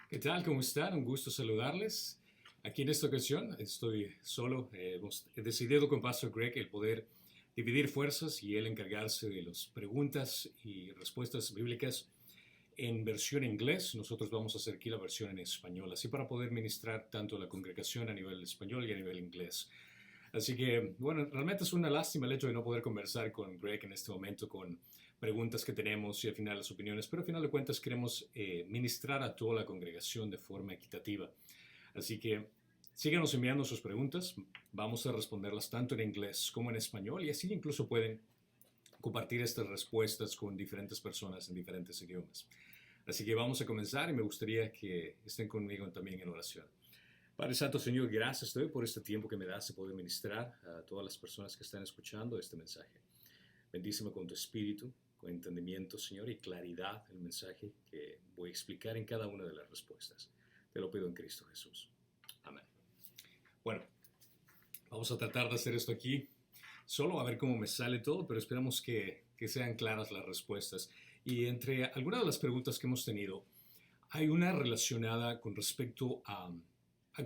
¿Qué tal? ¿Cómo están? Un gusto saludarles. Aquí en esta ocasión estoy solo. Hemos decidido con Pastor Greg el poder dividir fuerzas y él encargarse de las preguntas y respuestas bíblicas en versión inglés. Nosotros vamos a hacer aquí la versión en español, así para poder ministrar tanto a la congregación a nivel español y a nivel inglés. Así que, bueno, realmente es una lástima el hecho de no poder conversar con Greg en este momento con preguntas que tenemos y al final las opiniones, pero al final de cuentas queremos ministrar a toda la congregación de forma equitativa. Así que síganos enviando sus preguntas, vamos a responderlas tanto en inglés como en español y así incluso pueden compartir estas respuestas con diferentes personas en diferentes idiomas. Así que vamos a comenzar y me gustaría que estén conmigo también en oración. Padre Santo, Señor, gracias te doy por este tiempo que me das de poder ministrar a todas las personas que están escuchando este mensaje. Bendíceme con tu espíritu, con entendimiento, Señor, y claridad el mensaje que voy a explicar en cada una de las respuestas. Te lo pido en Cristo Jesús. Amén. Bueno, vamos a tratar de hacer esto aquí, solo a ver cómo me sale todo, pero esperamos que sean claras las respuestas. Y entre algunas de las preguntas que hemos tenido, hay una relacionada con respecto a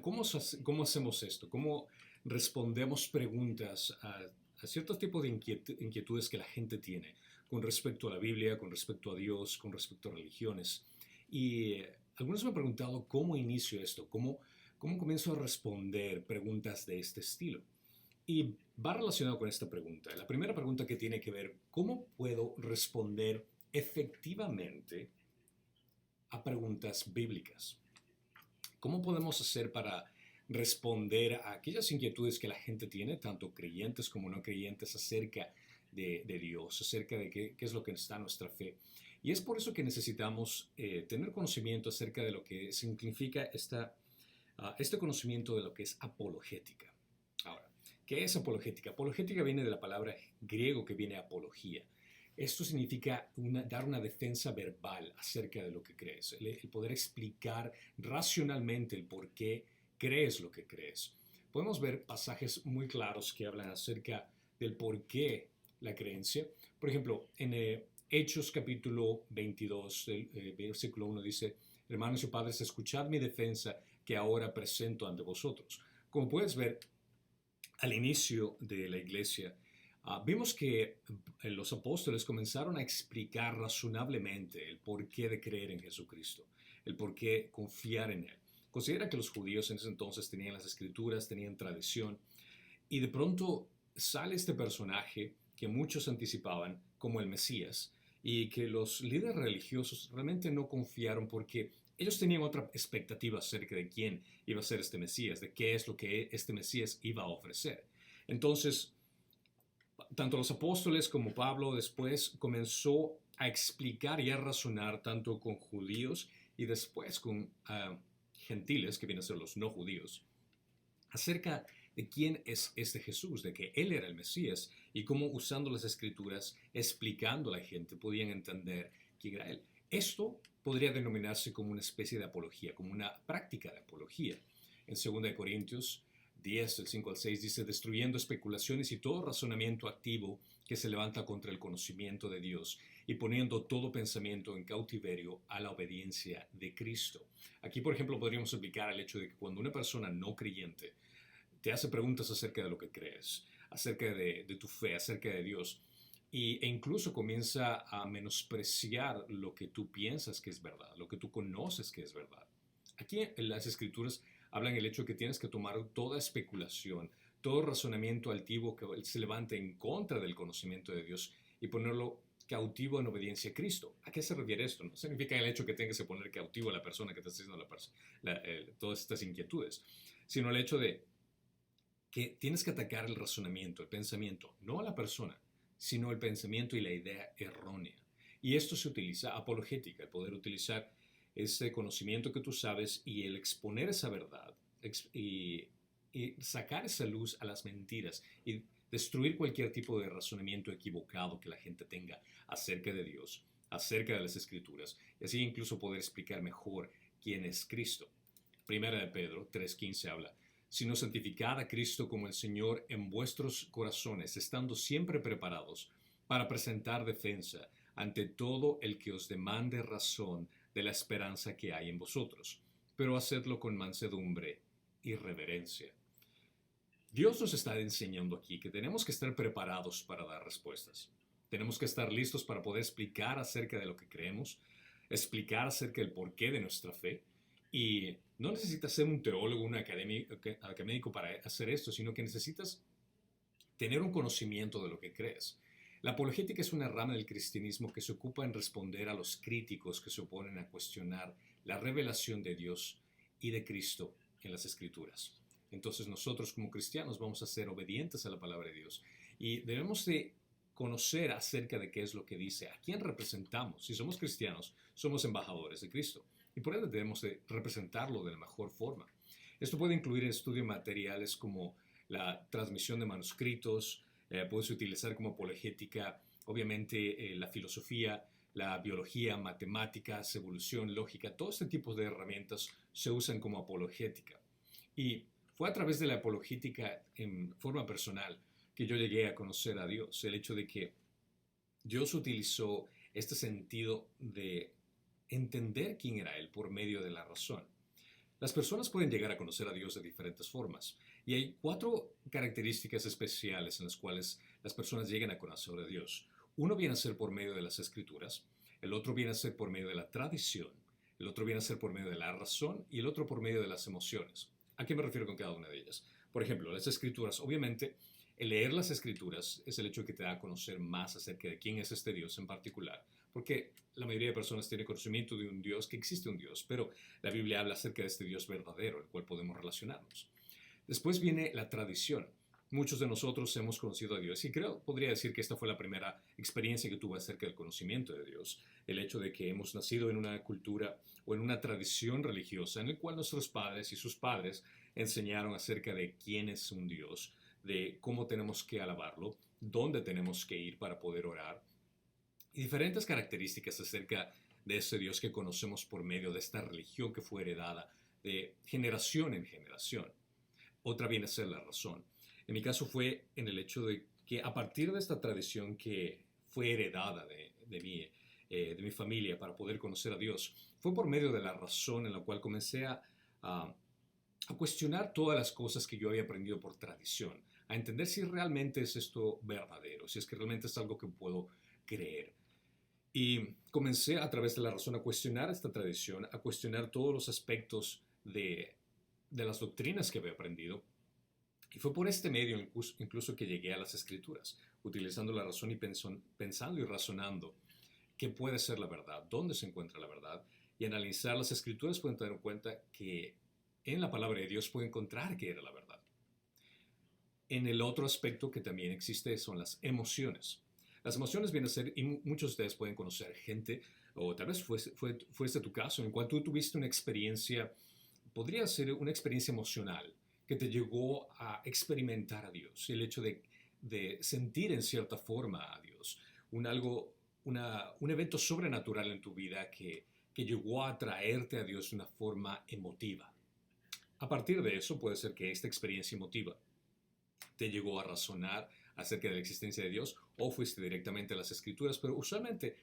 cómo hacemos esto, cómo respondemos preguntas a ciertos tipos de inquietudes que la gente tiene con respecto a la Biblia, con respecto a Dios, con respecto a religiones. Y algunos me han preguntado cómo inicio esto, cómo comienzo a responder preguntas de este estilo. Y va relacionado con esta pregunta. La primera pregunta que tiene que ver, ¿cómo puedo responder efectivamente a preguntas bíblicas? ¿Cómo podemos hacer para responder a aquellas inquietudes que la gente tiene, tanto creyentes como no creyentes, acerca de Dios, acerca de qué es lo que está nuestra fe? Y es por eso que necesitamos tener conocimiento acerca de lo que significa este conocimiento de lo que es apologética. Ahora, ¿qué es apologética? Apologética viene de la palabra griego que viene apología. Esto significa dar una defensa verbal acerca de lo que crees, el poder explicar racionalmente el por qué crees lo que crees. Podemos ver pasajes muy claros que hablan acerca del por qué la creencia. Por ejemplo, en Hechos capítulo 22, versículo 1 dice, hermanos y padres, escuchad mi defensa que ahora presento ante vosotros. Como puedes ver, al inicio de la iglesia, vimos que los apóstoles comenzaron a explicar razonablemente el porqué de creer en Jesucristo, el porqué confiar en Él. Considera que los judíos en ese entonces tenían las escrituras, tenían tradición, y de pronto sale este personaje que muchos anticipaban como el Mesías y que los líderes religiosos realmente no confiaron porque ellos tenían otra expectativa acerca de quién iba a ser este Mesías, de qué es lo que este Mesías iba a ofrecer. Entonces, tanto los apóstoles como Pablo después comenzó a explicar y a razonar tanto con judíos y después con gentiles, que vienen a ser los no judíos, acerca de quién es este Jesús, de que Él era el Mesías y cómo usando las escrituras, explicando a la gente, podían entender quién era Él. Esto podría denominarse como una especie de apología, como una práctica de apología. En 2 Corintios 10, del 5 al 6, dice, destruyendo especulaciones y todo razonamiento activo que se levanta contra el conocimiento de Dios y poniendo todo pensamiento en cautiverio a la obediencia de Cristo. Aquí, por ejemplo, podríamos aplicar el hecho de que cuando una persona no creyente te hace preguntas acerca de lo que crees, acerca de tu fe, acerca de Dios, e incluso comienza a menospreciar lo que tú piensas que es verdad, lo que tú conoces que es verdad. Aquí en las escrituras hablan el hecho de que tienes que tomar toda especulación, todo razonamiento altivo que se levante en contra del conocimiento de Dios y ponerlo cautivo en obediencia a Cristo. ¿A qué se refiere esto? No significa el hecho que tengas que poner cautivo a la persona que te está haciendo todas estas inquietudes, sino el hecho de que tienes que atacar el razonamiento, el pensamiento, no a la persona, sino el pensamiento y la idea errónea. Y esto se utiliza apologética, el poder utilizar ese conocimiento que tú sabes y el exponer esa verdad y sacar esa luz a las mentiras y destruir cualquier tipo de razonamiento equivocado que la gente tenga acerca de Dios, acerca de las Escrituras, y así incluso poder explicar mejor quién es Cristo. Primera de Pedro 3:15 habla, sino santificad a Cristo como el Señor en vuestros corazones, estando siempre preparados para presentar defensa ante todo el que os demande razón de la esperanza que hay en vosotros, pero hacedlo con mansedumbre y reverencia. Dios nos está enseñando aquí que tenemos que estar preparados para dar respuestas. Tenemos que estar listos para poder explicar acerca de lo que creemos, explicar acerca del porqué de nuestra fe. Y no necesitas ser un teólogo, un académico para hacer esto, sino que necesitas tener un conocimiento de lo que crees. La apologética es una rama del cristianismo que se ocupa en responder a los críticos que se oponen a cuestionar la revelación de Dios y de Cristo en las Escrituras. Entonces nosotros como cristianos vamos a ser obedientes a la palabra de Dios y debemos de conocer acerca de qué es lo que dice, a quién representamos. Si somos cristianos, somos embajadores de Cristo y por ende debemos de representarlo de la mejor forma. Esto puede incluir estudio de materiales como la transmisión de manuscritos, puedes utilizar como apologética, obviamente, la filosofía, la biología, matemáticas, evolución, lógica, todo este tipo de herramientas se usan como apologética. Y fue a través de la apologética en forma personal que yo llegué a conocer a Dios. El hecho de que Dios utilizó este sentido de entender quién era Él por medio de la razón. Las personas pueden llegar a conocer a Dios de diferentes formas y hay 4 características especiales en las cuales las personas llegan a conocer a Dios. Uno viene a ser por medio de las Escrituras, el otro viene a ser por medio de la tradición, el otro viene a ser por medio de la razón y el otro por medio de las emociones. ¿A qué me refiero con cada una de ellas? Por ejemplo, las Escrituras. Obviamente, el leer las Escrituras es el hecho que te da a conocer más acerca de quién es este Dios en particular, porque la mayoría de personas tiene conocimiento de un Dios, que existe un Dios, pero la Biblia habla acerca de este Dios verdadero, el cual podemos relacionarnos. Después viene la tradición. Muchos de nosotros hemos conocido a Dios y podría decir que esta fue la primera experiencia que tuve acerca del conocimiento de Dios. El hecho de que hemos nacido en una cultura o en una tradición religiosa en la cual nuestros padres y sus padres enseñaron acerca de quién es un Dios, de cómo tenemos que alabarlo, dónde tenemos que ir para poder orar, y diferentes características acerca de ese Dios que conocemos por medio de esta religión que fue heredada de generación en generación. Otra viene a ser la razón. En mi caso fue en el hecho de que a partir de esta tradición que fue heredada de mi familia para poder conocer a Dios, fue por medio de la razón en la cual comencé a cuestionar todas las cosas que yo había aprendido por tradición, a entender si realmente es esto verdadero, si es que realmente es algo que puedo creer. Y comencé a través de la razón a cuestionar esta tradición, a cuestionar todos los aspectos de las doctrinas que había aprendido. Y fue por este medio incluso que llegué a las Escrituras, utilizando la razón y pensando y razonando qué puede ser la verdad, dónde se encuentra la verdad. Y analizar las Escrituras pueden tener en cuenta que en la palabra de Dios puede encontrar qué era la verdad. En el otro aspecto que también existe son las emociones. Las emociones vienen a ser, y muchos de ustedes pueden conocer gente, o tal vez fuese tu caso, en cual tú tuviste una experiencia, podría ser una experiencia emocional, que te llevó a experimentar a Dios, el hecho de sentir en cierta forma a Dios, un evento sobrenatural en tu vida que llegó a atraerte a Dios de una forma emotiva. A partir de eso puede ser que esta experiencia emotiva te llegó a razonar acerca de la existencia de Dios o fuiste directamente a las Escrituras, pero usualmente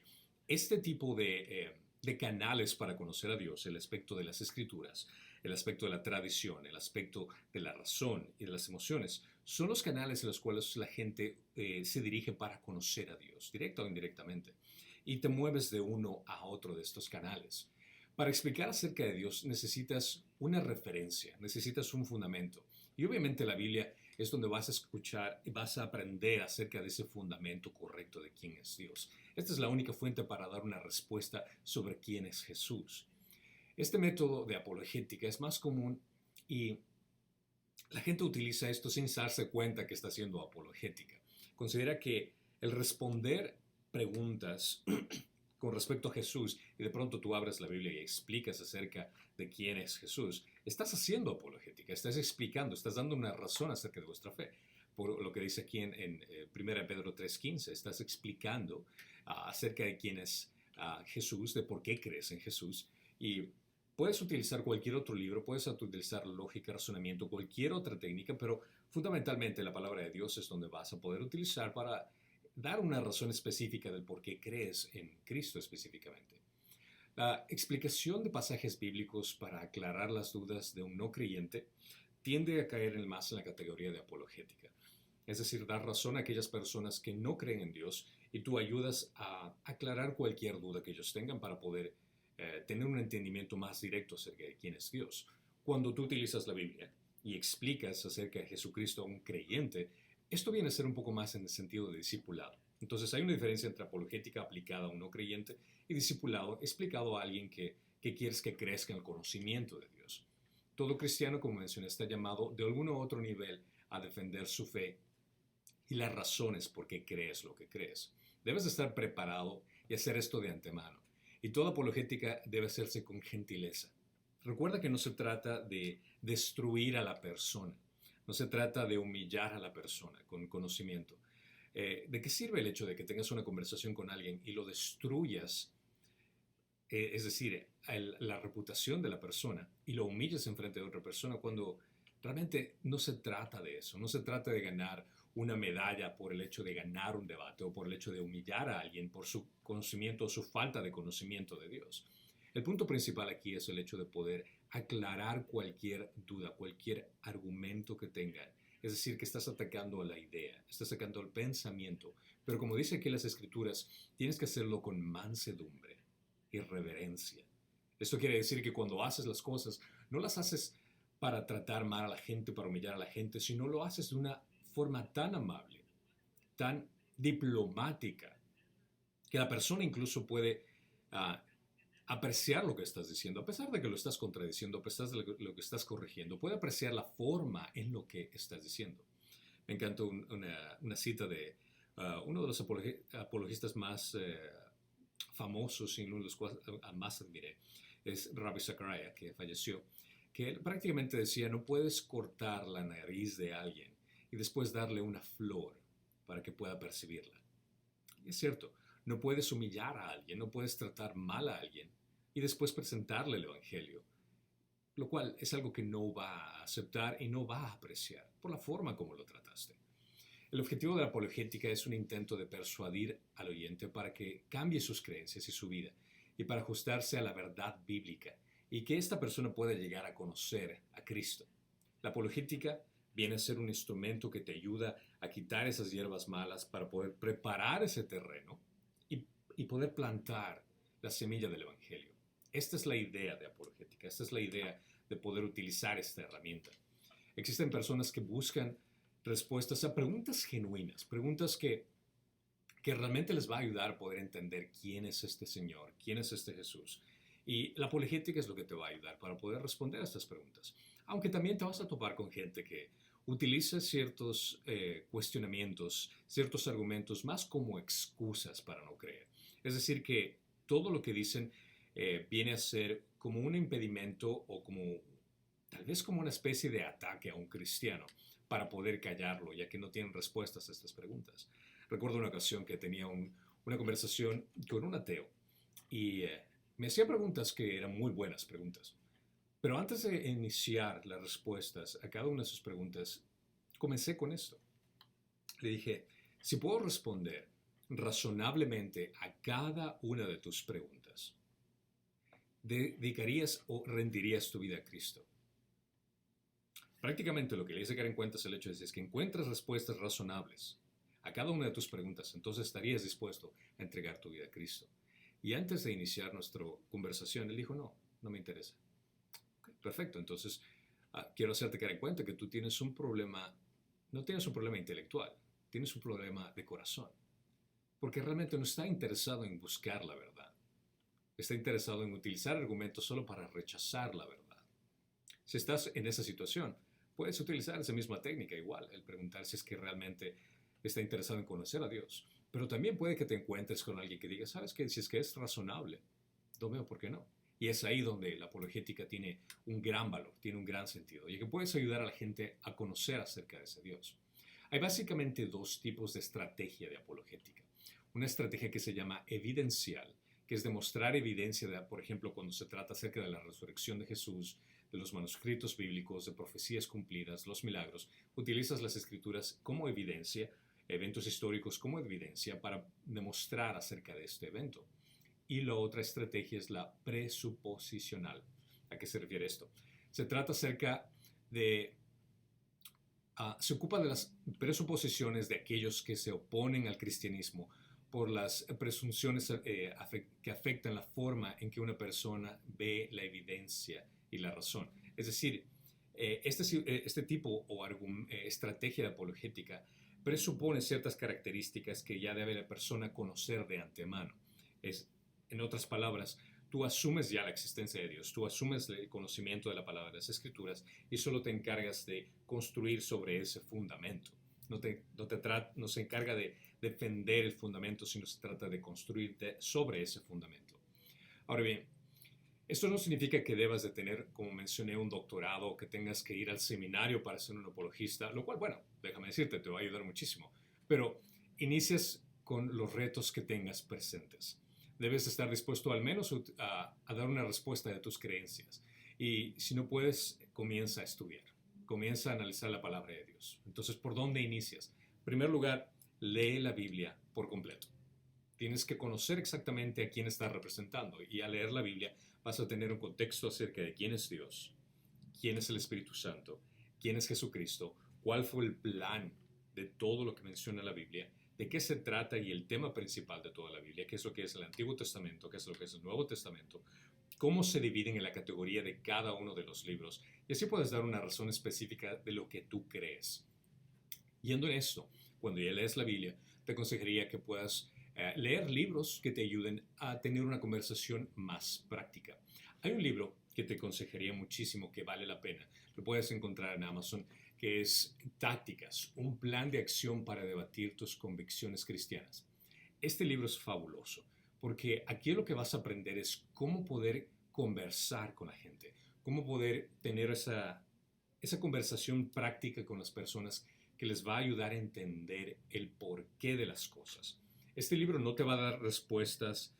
este tipo de canales para conocer a Dios, el aspecto de las Escrituras, el aspecto de la tradición, el aspecto de la razón y de las emociones, son los canales en los cuales la gente se dirige para conocer a Dios, directa o indirectamente, y te mueves de uno a otro de estos canales. Para explicar acerca de Dios necesitas una referencia, necesitas un fundamento. Y obviamente la Biblia es donde vas a escuchar y vas a aprender acerca de ese fundamento correcto de quién es Dios. Esta es la única fuente para dar una respuesta sobre quién es Jesús. Este método de apologética es más común y la gente utiliza esto sin darse cuenta que está haciendo apologética. Considera que el responder preguntas con respecto a Jesús y de pronto tú abres la Biblia y explicas acerca de quién es Jesús, estás haciendo apologética, estás explicando, estás dando una razón acerca de vuestra fe. Por lo que dice aquí en 1 Pedro 3:15, estás explicando acerca de quién es Jesús, de por qué crees en Jesús. Y puedes utilizar cualquier otro libro, puedes utilizar lógica, razonamiento, cualquier otra técnica, pero fundamentalmente la palabra de Dios es donde vas a poder utilizar para dar una razón específica del por qué crees en Cristo específicamente. La explicación de pasajes bíblicos para aclarar las dudas de un no creyente tiende a caer más en la categoría de apologética, es decir, dar razón a aquellas personas que no creen en Dios y tú ayudas a aclarar cualquier duda que ellos tengan para poder tener un entendimiento más directo acerca de quién es Dios. Cuando tú utilizas la Biblia y explicas acerca de Jesucristo a un creyente, esto viene a ser un poco más en el sentido de discipulado. Entonces hay una diferencia entre apologética aplicada a un no creyente y discipulado explicado a alguien que quieres que crezca en el conocimiento de Dios. Todo cristiano, como mencioné, está llamado de algún u otro nivel a defender su fe y las razones por qué crees lo que crees. Debes estar preparado y hacer esto de antemano. Y toda apologética debe hacerse con gentileza. Recuerda que no se trata de destruir a la persona, no se trata de humillar a la persona con conocimiento. ¿De qué sirve el hecho de que tengas una conversación con alguien y lo destruyas? Es decir, la reputación de la persona y lo humilles en frente de otra persona cuando realmente no se trata de eso, no se trata de ganar una medalla por el hecho de ganar un debate o por el hecho de humillar a alguien por su conocimiento o su falta de conocimiento de Dios. El punto principal aquí es el hecho de poder aclarar cualquier duda, cualquier argumento que tengan. Es decir, que estás atacando a la idea, estás atacando al pensamiento, pero como dice aquí las Escrituras, tienes que hacerlo con mansedumbre y reverencia. Esto quiere decir que cuando haces las cosas, no las haces para tratar mal a la gente, para humillar a la gente, sino lo haces de una forma tan amable, tan diplomática, que la persona incluso puede uh, apreciar lo que estás diciendo, a pesar de que lo estás contradiciendo, a pesar de lo que estás corrigiendo, puede apreciar la forma en lo que estás diciendo. Me encantó una cita de uno de los apologistas más famosos y uno de los cuales más admiré, es Ravi Zachariah, que falleció, que él prácticamente decía, no puedes cortar la nariz de alguien y después darle una flor para que pueda percibirla. Y es cierto, no puedes humillar a alguien, no puedes tratar mal a alguien y después presentarle el Evangelio, lo cual es algo que no va a aceptar y no va a apreciar por la forma como lo trataste. El objetivo de la apologética es un intento de persuadir al oyente para que cambie sus creencias y su vida y para ajustarse a la verdad bíblica y que esta persona pueda llegar a conocer a Cristo. La apologética viene a ser un instrumento que te ayuda a quitar esas hierbas malas para poder preparar ese terreno y poder plantar la semilla del Evangelio. Esta es la idea de apologética, esta es la idea de poder utilizar esta herramienta. Existen personas que buscan respuestas a preguntas genuinas, preguntas que realmente les va a ayudar a poder entender quién es este Señor, quién es este Jesús. Y la apologética es lo que te va a ayudar para poder responder a estas preguntas. Aunque también te vas a topar con gente que utiliza ciertos cuestionamientos, ciertos argumentos más como excusas para no creer. Es decir, que todo lo que dicen viene a ser como un impedimento o como tal vez como una especie de ataque a un cristiano para poder callarlo, ya que no tienen respuestas a estas preguntas. Recuerdo una ocasión que tenía una conversación con un ateo y me hacía preguntas que eran muy buenas preguntas. Pero antes de iniciar las respuestas a cada una de sus preguntas, comencé con esto. Le dije, si puedo responder razonablemente a cada una de tus preguntas, ¿dedicarías o rendirías tu vida a Cristo? Prácticamente lo que le hice caer en cuenta es el hecho de que si es que encuentras respuestas razonables a cada una de tus preguntas, entonces estarías dispuesto a entregar tu vida a Cristo. Y antes de iniciar nuestra conversación, él dijo, no, no me interesa. Okay, perfecto, entonces quiero hacerte caer en cuenta que tú tienes un problema, no tienes un problema intelectual, tienes un problema de corazón. Porque realmente no está interesado en buscar la verdad. Está interesado en utilizar argumentos solo para rechazar la verdad. Si estás en esa situación, puedes utilizar esa misma técnica igual, el preguntar si es que realmente está interesado en conocer a Dios. Pero también puede que te encuentres con alguien que diga, ¿sabes qué? Si es que es razonable, no veo por qué no. Y es ahí donde la apologética tiene un gran valor, tiene un gran sentido, y que puedes ayudar a la gente a conocer acerca de ese Dios. Hay básicamente dos tipos de estrategia de apologética. Una estrategia que se llama evidencial, que es demostrar evidencia, por ejemplo, cuando se trata acerca de la resurrección de Jesús, de los manuscritos bíblicos, de profecías cumplidas, los milagros. Utilizas las escrituras como evidencia, eventos históricos como evidencia para demostrar acerca de este evento. y la otra estrategia es la presuposicional. ¿A qué se refiere esto? Se trata acerca de se ocupa de las presuposiciones de aquellos que se oponen al cristianismo por las presunciones que afectan la forma en que una persona ve la evidencia y la razón. Es decir, este tipo o estrategia de apologética presupone ciertas características que ya debe la persona conocer de antemano. En otras palabras, tú asumes ya la existencia de Dios, tú asumes el conocimiento de la palabra de las Escrituras y solo te encargas de construir sobre ese fundamento. No se encarga de defender el fundamento, sino se trata de construirte sobre ese fundamento. Ahora bien, esto no significa que debas de tener, como mencioné, un doctorado o que tengas que ir al seminario para ser un apologista, lo cual, bueno, déjame decirte, te va a ayudar muchísimo. Pero inicias con los retos que tengas presentes. Debes estar dispuesto al menos a dar una respuesta de tus creencias. Y si no puedes, comienza a estudiar. Comienza a analizar la palabra de Dios. Entonces, ¿por dónde inicias? En primer lugar, lee la Biblia por completo. Tienes que conocer exactamente a quién estás representando. Y al leer la Biblia vas a tener un contexto acerca de quién es Dios, quién es el Espíritu Santo, quién es Jesucristo, cuál fue el plan de todo lo que menciona la Biblia, de qué se trata y el tema principal de toda la Biblia, qué es lo que es el Antiguo Testamento, qué es lo que es el Nuevo Testamento, cómo se dividen en la categoría de cada uno de los libros, y así puedes dar una razón específica de lo que tú crees. Yendo en esto, cuando ya lees la Biblia, te aconsejaría que puedas leer libros que te ayuden a tener una conversación más práctica. Hay un libro que te aconsejaría muchísimo que vale la pena. Lo puedes encontrar en Amazon, que es Tácticas, un plan de acción para debatir tus convicciones cristianas. Este libro es fabuloso, porque aquí lo que vas a aprender es cómo poder conversar con la gente, cómo poder tener esa conversación práctica con las personas que les va a ayudar a entender el porqué de las cosas. Este libro no te va a dar respuestas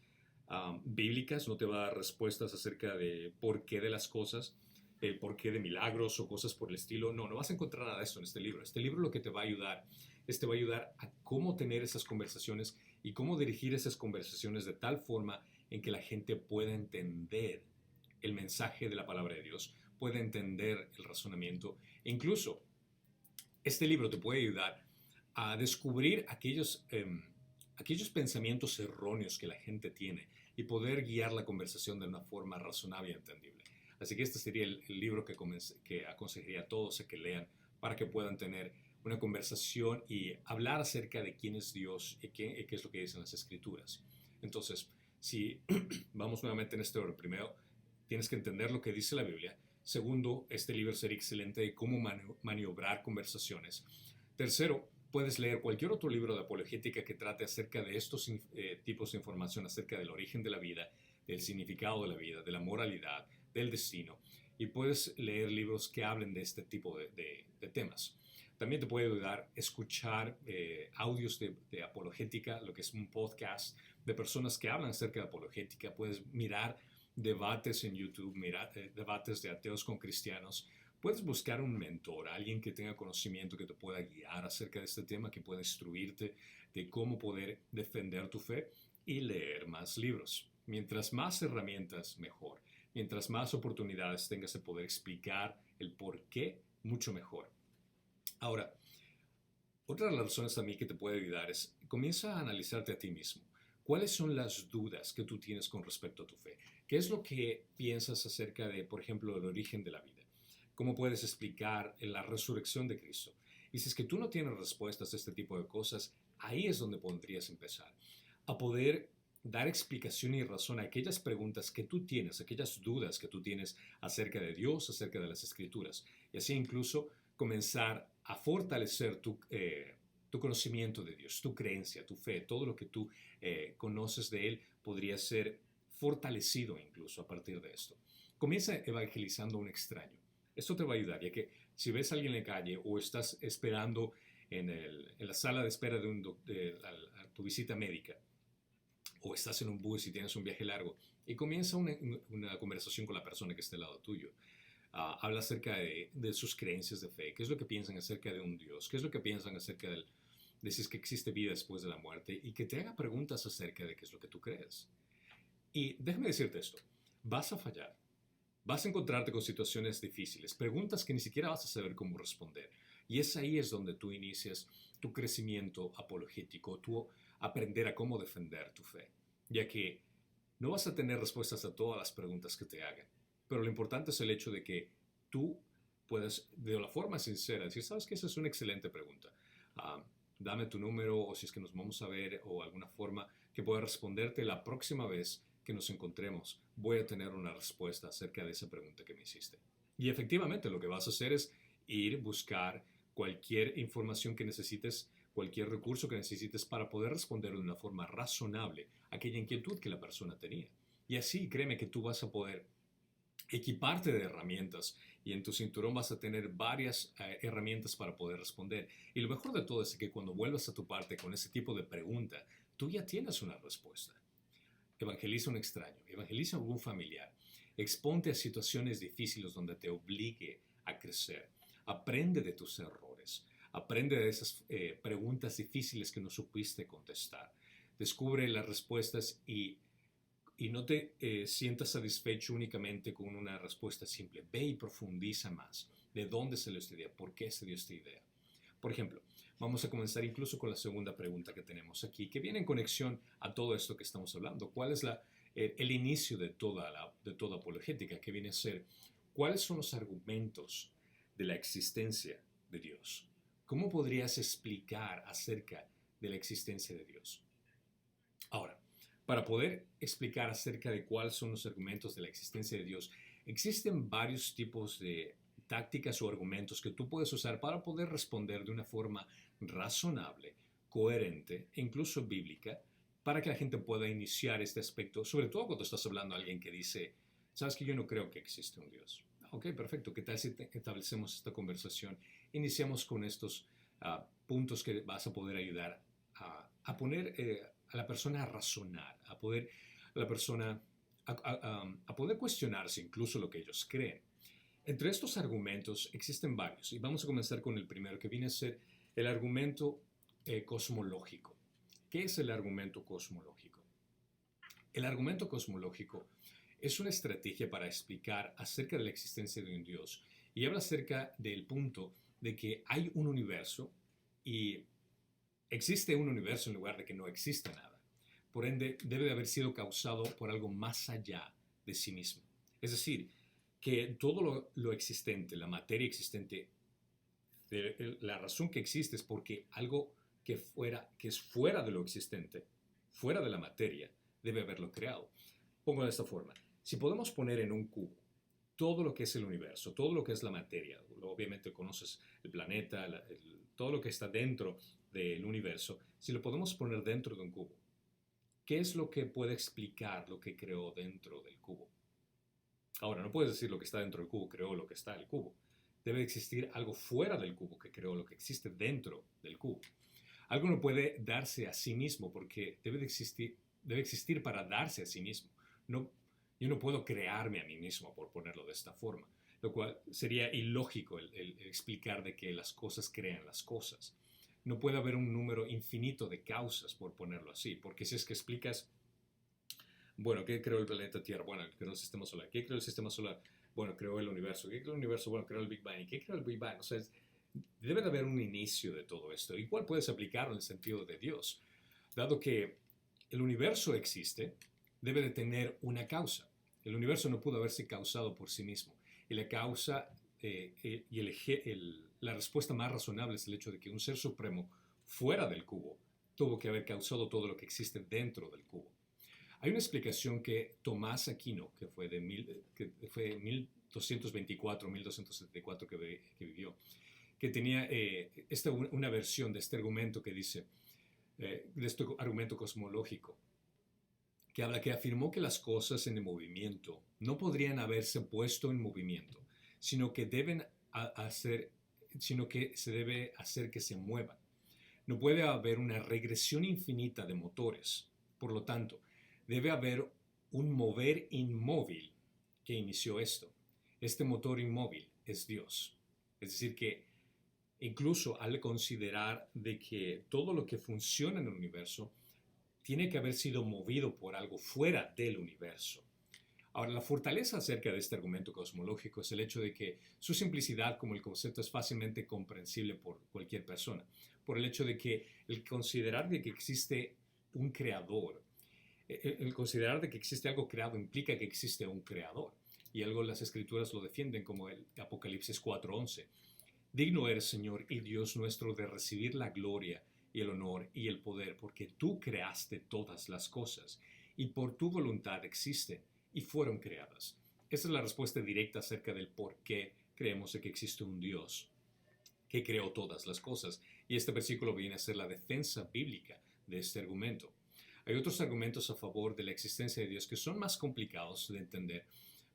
bíblicas, no te va a dar respuestas acerca de por qué de las cosas, el porqué de milagros o cosas por el estilo. No, no vas a encontrar nada de esto en este libro. Este libro lo que te va a ayudar te va a ayudar a cómo tener esas conversaciones y cómo dirigir esas conversaciones de tal forma en que la gente pueda entender el mensaje de la palabra de Dios, pueda entender el razonamiento. E incluso, este libro te puede ayudar a descubrir aquellos pensamientos erróneos que la gente tiene y poder guiar la conversación de una forma razonable y entendible. Así que este sería el libro que aconsejaría a todos a que lean para que puedan tener una conversación y hablar acerca de quién es Dios y qué es lo que dicen las Escrituras. Entonces, si vamos nuevamente en este orden, primero tienes que entender lo que dice la Biblia. Segundo, este libro sería excelente de cómo maniobrar conversaciones. Tercero, puedes leer cualquier otro libro de apologética que trate acerca de estos tipos de información, acerca del origen de la vida, del significado de la vida, de la moralidad, del destino. Y puedes leer libros que hablen de este tipo de temas. También te puede ayudar a escuchar audios de apologética, lo que es un podcast de personas que hablan acerca de apologética. Puedes mirar debates en YouTube, debates de ateos con cristianos. Puedes buscar un mentor, alguien que tenga conocimiento, que te pueda guiar acerca de este tema, que pueda instruirte de cómo poder defender tu fe y leer más libros. Mientras más herramientas, mejor. Mientras más oportunidades tengas de poder explicar el por qué, mucho mejor. Ahora, otra de las razones también que te puede ayudar es comienza a analizarte a ti mismo. ¿Cuáles son las dudas que tú tienes con respecto a tu fe? ¿Qué es lo que piensas acerca de, por ejemplo, el origen de la vida? ¿Cómo puedes explicar la resurrección de Cristo? Y si es que tú no tienes respuestas a este tipo de cosas, ahí es donde podrías empezar a poder dar explicación y razón a aquellas preguntas que tú tienes, aquellas dudas que tú tienes acerca de Dios, acerca de las Escrituras. Y así incluso comenzar a fortalecer tu conocimiento de Dios, tu creencia, tu fe, todo lo que tú conoces de Él podría ser fortalecido incluso a partir de esto. Comienza evangelizando a un extraño. Esto te va a ayudar, ya que si ves a alguien en la calle o estás esperando en la sala de espera de a tu visita médica, o estás en un bus y tienes un viaje largo, y comienza una conversación con la persona que está al lado tuyo. Habla acerca de sus creencias de fe, qué es lo que piensan acerca de un Dios, qué es lo que piensan acerca de si es que existe vida después de la muerte, y que te haga preguntas acerca de qué es lo que tú crees. Y déjame decirte esto, vas a fallar, vas a encontrarte con situaciones difíciles, preguntas que ni siquiera vas a saber cómo responder. Y ahí es donde tú inicias tu crecimiento apologético, tu aprender a cómo defender tu fe, ya que no vas a tener respuestas a todas las preguntas que te hagan, pero lo importante es el hecho de que tú puedas, de la forma sincera, decir, sabes que esa es una excelente pregunta. Ah, dame tu número o si es que nos vamos a ver o alguna forma que pueda responderte la próxima vez que nos encontremos. Voy a tener una respuesta acerca de esa pregunta que me hiciste. Y efectivamente lo que vas a hacer es ir, buscar cualquier información que necesites, cualquier recurso que necesites para poder responder de una forma razonable a aquella inquietud que la persona tenía. Y así créeme que tú vas a poder equiparte de herramientas y en tu cinturón vas a tener varias herramientas para poder responder. Y lo mejor de todo es que cuando vuelvas a tu parte con ese tipo de pregunta, tú ya tienes una respuesta. Evangeliza a un extraño, evangeliza a algún familiar, exponte a situaciones difíciles donde te obligue a crecer. Aprende de tus errores, aprende de esas preguntas difíciles que no supiste contestar. Descubre las respuestas y no te sientas satisfecho únicamente con una respuesta simple. Ve y profundiza más. ¿De dónde se dio esta idea? ¿Por qué se dio esta idea? Por ejemplo, vamos a comenzar incluso con la segunda pregunta que tenemos aquí, que viene en conexión a todo esto que estamos hablando. ¿Cuál es el inicio de toda apologética? Que viene a ser, ¿cuáles son los argumentos de la existencia de Dios? ¿Cómo podrías explicar acerca de la existencia de Dios? Ahora, para poder explicar acerca de cuáles son los argumentos de la existencia de Dios, existen varios tipos de tácticas o argumentos que tú puedes usar para poder responder de una forma razonable, coherente e incluso bíblica, para que la gente pueda iniciar este aspecto, sobre todo cuando estás hablando a alguien que dice, sabes que yo no creo que existe un Dios. Ok, perfecto. ¿Qué tal si establecemos esta conversación? Iniciamos con estos puntos que vas a poder ayudar a poner a la persona a razonar, a la persona a poder cuestionarse incluso lo que ellos creen. Entre estos argumentos existen varios y vamos a comenzar con el primero que viene a ser el argumento cosmológico. ¿Qué es el argumento cosmológico? El argumento cosmológico es una estrategia para explicar acerca de la existencia de un Dios y habla acerca del punto de que hay un universo y existe un universo en lugar de que no existe nada. Por ende, debe de haber sido causado por algo más allá de sí mismo. Es decir, que todo lo existente, la materia existente, la razón que existe es porque algo que es fuera de lo existente, fuera de la materia, debe haberlo creado. Pongo de esta forma. Si podemos poner en un cubo todo lo que es el universo, todo lo que es la materia, obviamente conoces el planeta, todo lo que está dentro del universo, si lo podemos poner dentro de un cubo, ¿qué es lo que puede explicar lo que creó dentro del cubo? Ahora, no puedes decir lo que está dentro del cubo creó lo que está en el cubo. Debe existir algo fuera del cubo que creó lo que existe dentro del cubo. Algo no puede darse a sí mismo porque debe existir para darse a sí mismo. No, yo no puedo crearme a mí mismo, por ponerlo de esta forma, lo cual sería ilógico el explicar de que las cosas crean las cosas. No puede haber un número infinito de causas, por ponerlo así, porque si es que explicas, bueno, ¿qué creó el planeta Tierra? Bueno, creó el sistema solar. ¿Qué creó el sistema solar? Bueno, creó el universo. ¿Qué creó el universo? Bueno, creó el Big Bang. ¿Y qué creó el Big Bang? O sea, debe de haber un inicio de todo esto. Igual puedes aplicarlo en el sentido de Dios. Dado que el universo existe, debe de tener una causa. El universo no pudo haberse causado por sí mismo. Y la causa la respuesta más razonable es el hecho de que un ser supremo fuera del cubo tuvo que haber causado todo lo que existe dentro del cubo. Hay una explicación que Tomás Aquino, que fue de 1224-1274 que vivió, que tenía una versión de este argumento que dice, de este argumento cosmológico, que afirmó que las cosas en el movimiento no podrían haberse puesto en movimiento, sino que se debe hacer que se muevan. No puede haber una regresión infinita de motores. Por lo tanto, debe haber un mover inmóvil que inició esto. Este motor inmóvil es Dios. Es decir, que incluso al considerar de que todo lo que funciona en el universo tiene que haber sido movido por algo fuera del universo. Ahora, la fortaleza acerca de este argumento cosmológico es el hecho de que su simplicidad como el concepto es fácilmente comprensible por cualquier persona, por el hecho de que el considerar de que existe un creador, el considerar de que existe algo creado implica que existe un creador, y algo las escrituras lo defienden como el Apocalipsis 4:11. Digno eres, Señor y Dios nuestro, de recibir la gloria y el honor y el poder, porque tú creaste todas las cosas, y por tu voluntad existen y fueron creadas. Esa es la respuesta directa acerca del por qué creemos de que existe un Dios que creó todas las cosas. Y este versículo viene a ser la defensa bíblica de este argumento. Hay otros argumentos a favor de la existencia de Dios que son más complicados de entender,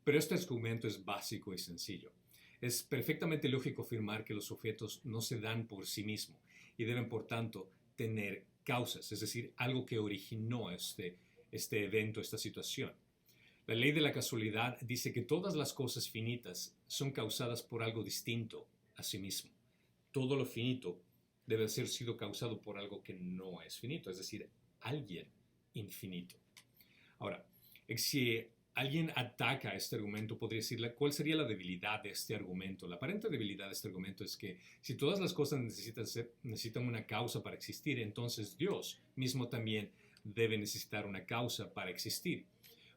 pero este argumento es básico y sencillo. Es perfectamente lógico afirmar que los objetos no se dan por sí mismos y deben, por tanto, tener causas, es decir, algo que originó este evento, esta situación. La ley de la casualidad dice que todas las cosas finitas son causadas por algo distinto a sí mismo. Todo lo finito debe ser sido causado por algo que no es finito, es decir, alguien infinito. Ahora, si alguien ataca este argumento, podría decirle cuál sería la debilidad de este argumento. La aparente debilidad de este argumento es que si todas las cosas necesitan una causa para existir, entonces Dios mismo también debe necesitar una causa para existir,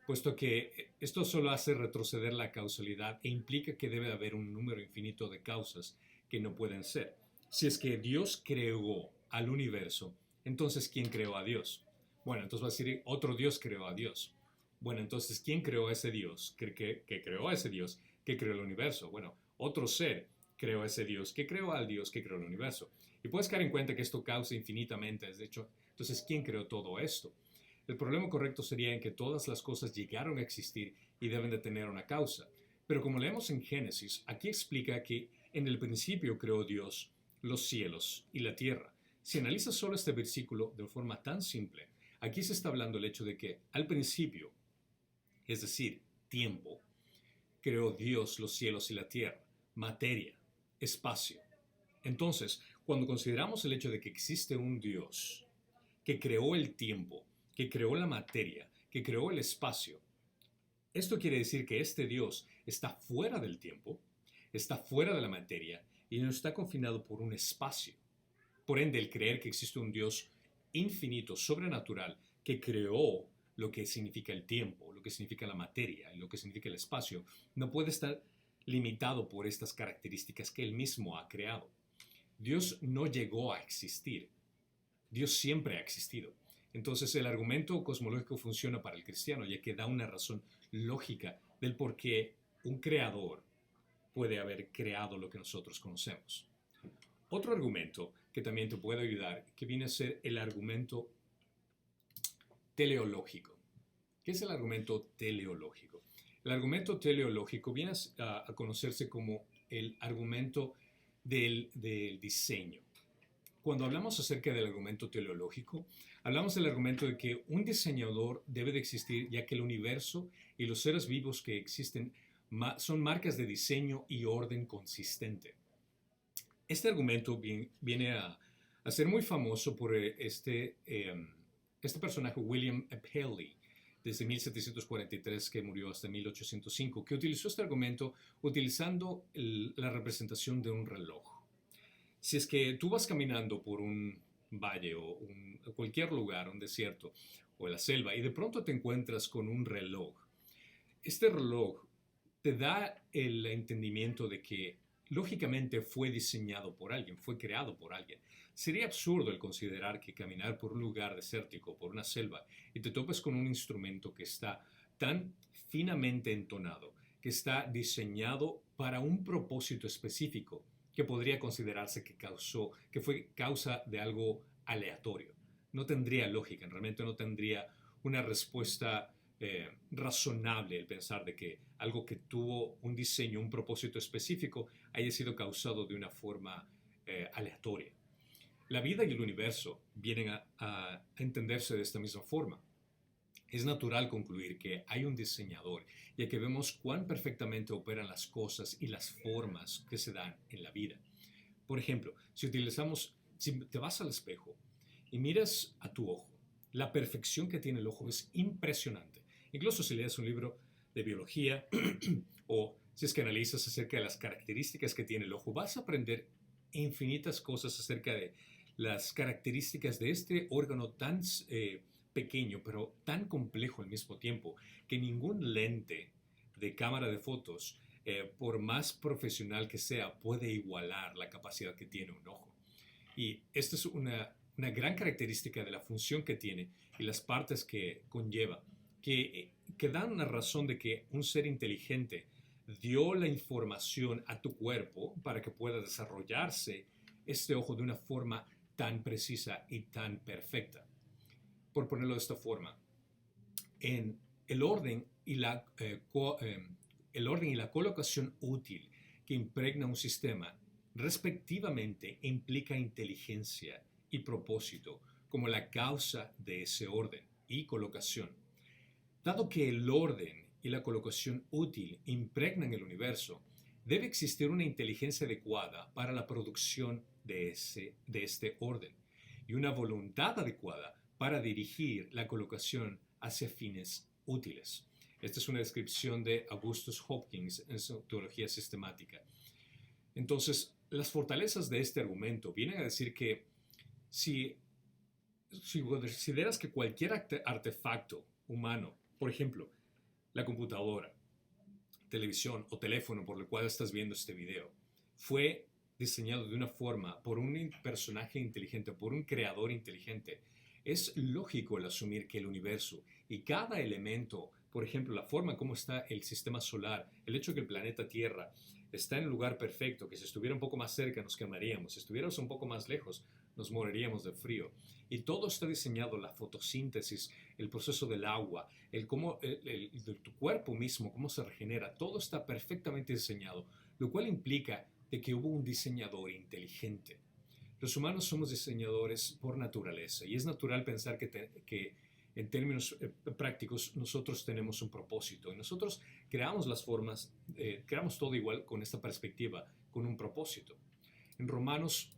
puesto que esto solo hace retroceder la causalidad e implica que debe haber un número infinito de causas que no pueden ser. Si es que Dios creó al universo, entonces ¿quién creó a Dios? Bueno, entonces va a decir, otro Dios creó a Dios. Bueno, entonces, ¿quién creó a ese Dios? ¿Que creó a ese Dios que creó el universo? Bueno, otro ser creó a ese Dios que creó al Dios que creó el universo. Y puedes caer en cuenta que esto causa infinitamente, de hecho, entonces, ¿quién creó todo esto? El problema correcto sería en que todas las cosas llegaron a existir y deben de tener una causa. Pero como leemos en Génesis, aquí explica que en el principio creó Dios los cielos y la tierra. Si analizas solo este versículo de forma tan simple, aquí se está hablando el hecho de que al principio, es decir, tiempo, creó Dios los cielos y la tierra, materia, espacio. Entonces, cuando consideramos el hecho de que existe un Dios que creó el tiempo, que creó la materia, que creó el espacio, esto quiere decir que este Dios está fuera del tiempo, está fuera de la materia y no está confinado por un espacio. Por ende, el creer que existe un Dios infinito, sobrenatural, que creó lo que significa el tiempo, lo que significa la materia y lo que significa el espacio, no puede estar limitado por estas características que él mismo ha creado. Dios no llegó a existir. Dios siempre ha existido. Entonces el argumento cosmológico funciona para el cristiano, ya que da una razón lógica del por qué un creador puede haber creado lo que nosotros conocemos. Otro argumento que también te puede ayudar, que viene a ser el argumento teleológico. ¿Qué es el argumento teleológico? El argumento teleológico viene a conocerse como el argumento del diseño. Cuando hablamos acerca del argumento teleológico, hablamos del argumento de que un diseñador debe de existir, ya que el universo y los seres vivos que existen son marcas de diseño y orden consistente. Este argumento viene a ser muy famoso por este personaje, William Paley, desde 1743 que murió hasta 1805, que utilizó este argumento utilizando la representación de un reloj. Si es que tú vas caminando por un valle o cualquier lugar, un desierto o la selva, y de pronto te encuentras con un reloj, este reloj te da el entendimiento de que lógicamente fue diseñado por alguien, fue creado por alguien. Sería absurdo el considerar que caminar por un lugar desértico, por una selva, y te topes con un instrumento que está tan finamente entonado, que está diseñado para un propósito específico, que podría considerarse que fue causa de algo aleatorio. No tendría lógica, realmente no tendría una respuesta razonable el pensar de que algo que tuvo un diseño, un propósito específico, haya sido causado de una forma aleatoria. La vida y el universo vienen a entenderse de esta misma forma. Es natural concluir que hay un diseñador, ya que vemos cuán perfectamente operan las cosas y las formas que se dan en la vida. Por ejemplo, si te vas al espejo y miras a tu ojo, La perfección que tiene el ojo es impresionante. Incluso si lees un libro de biología o si es que analizas acerca de las características que tiene el ojo, vas a aprender infinitas cosas acerca de las características de este órgano tan pequeño, pero tan complejo al mismo tiempo, que ningún lente de cámara de fotos, por más profesional que sea, puede igualar la capacidad que tiene un ojo. Y esta es una gran característica de la función que tiene y las partes que conlleva, que dan una razón de que un ser inteligente dio la información a tu cuerpo para que pueda desarrollarse este ojo de una forma tan precisa y tan perfecta. Por ponerlo de esta forma, en el orden y el orden y la colocación útil que impregna un sistema respectivamente implica inteligencia y propósito como la causa de ese orden y colocación. Dado que el orden y la colocación útil impregnan el universo, debe existir una inteligencia adecuada para la producción de este orden y una voluntad adecuada para dirigir la colocación hacia fines útiles. Esta es una descripción de Augustus Hopkins en su teología sistemática. Entonces, las fortalezas de este argumento vienen a decir que si consideras que cualquier artefacto humano, por ejemplo, la computadora, televisión o teléfono por el cual estás viendo este video, fue diseñado de una forma por un personaje inteligente, por un creador inteligente, es lógico el asumir que el universo y cada elemento, por ejemplo, la forma como está el sistema solar, el hecho de que el planeta Tierra está en el lugar perfecto, que si estuviera un poco más cerca nos quemaríamos, si estuviéramos un poco más lejos nos moriríamos de frío. Y todo está diseñado, la fotosíntesis, el proceso del agua, tu cuerpo mismo, cómo se regenera, todo está perfectamente diseñado, lo cual implica de que hubo un diseñador inteligente. Los humanos somos diseñadores por naturaleza y es natural pensar que en términos prácticos nosotros tenemos un propósito y nosotros creamos las formas, creamos todo igual con esta perspectiva, con un propósito. En Romanos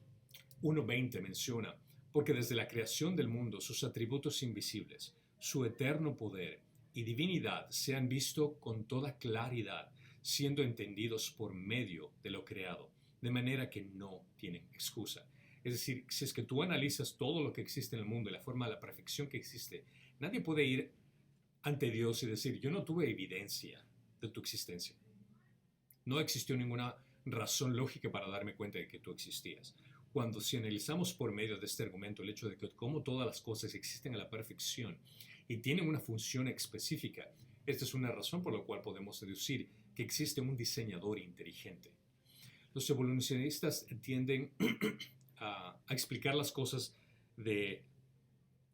1:20 menciona, porque desde la creación del mundo sus atributos invisibles, su eterno poder y divinidad se han visto con toda claridad, siendo entendidos por medio de lo creado, de manera que no tienen excusa. Es decir, si es que tú analizas todo lo que existe en el mundo y la forma de la perfección que existe, nadie puede ir ante Dios y decir, yo no tuve evidencia de tu existencia. No existió ninguna razón lógica para darme cuenta de que tú existías. Cuando si analizamos por medio de este argumento el hecho de que como todas las cosas existen a la perfección y tienen una función específica, esta es una razón por la cual podemos deducir que existe un diseñador inteligente. Los evolucionistas tienden a explicar las cosas de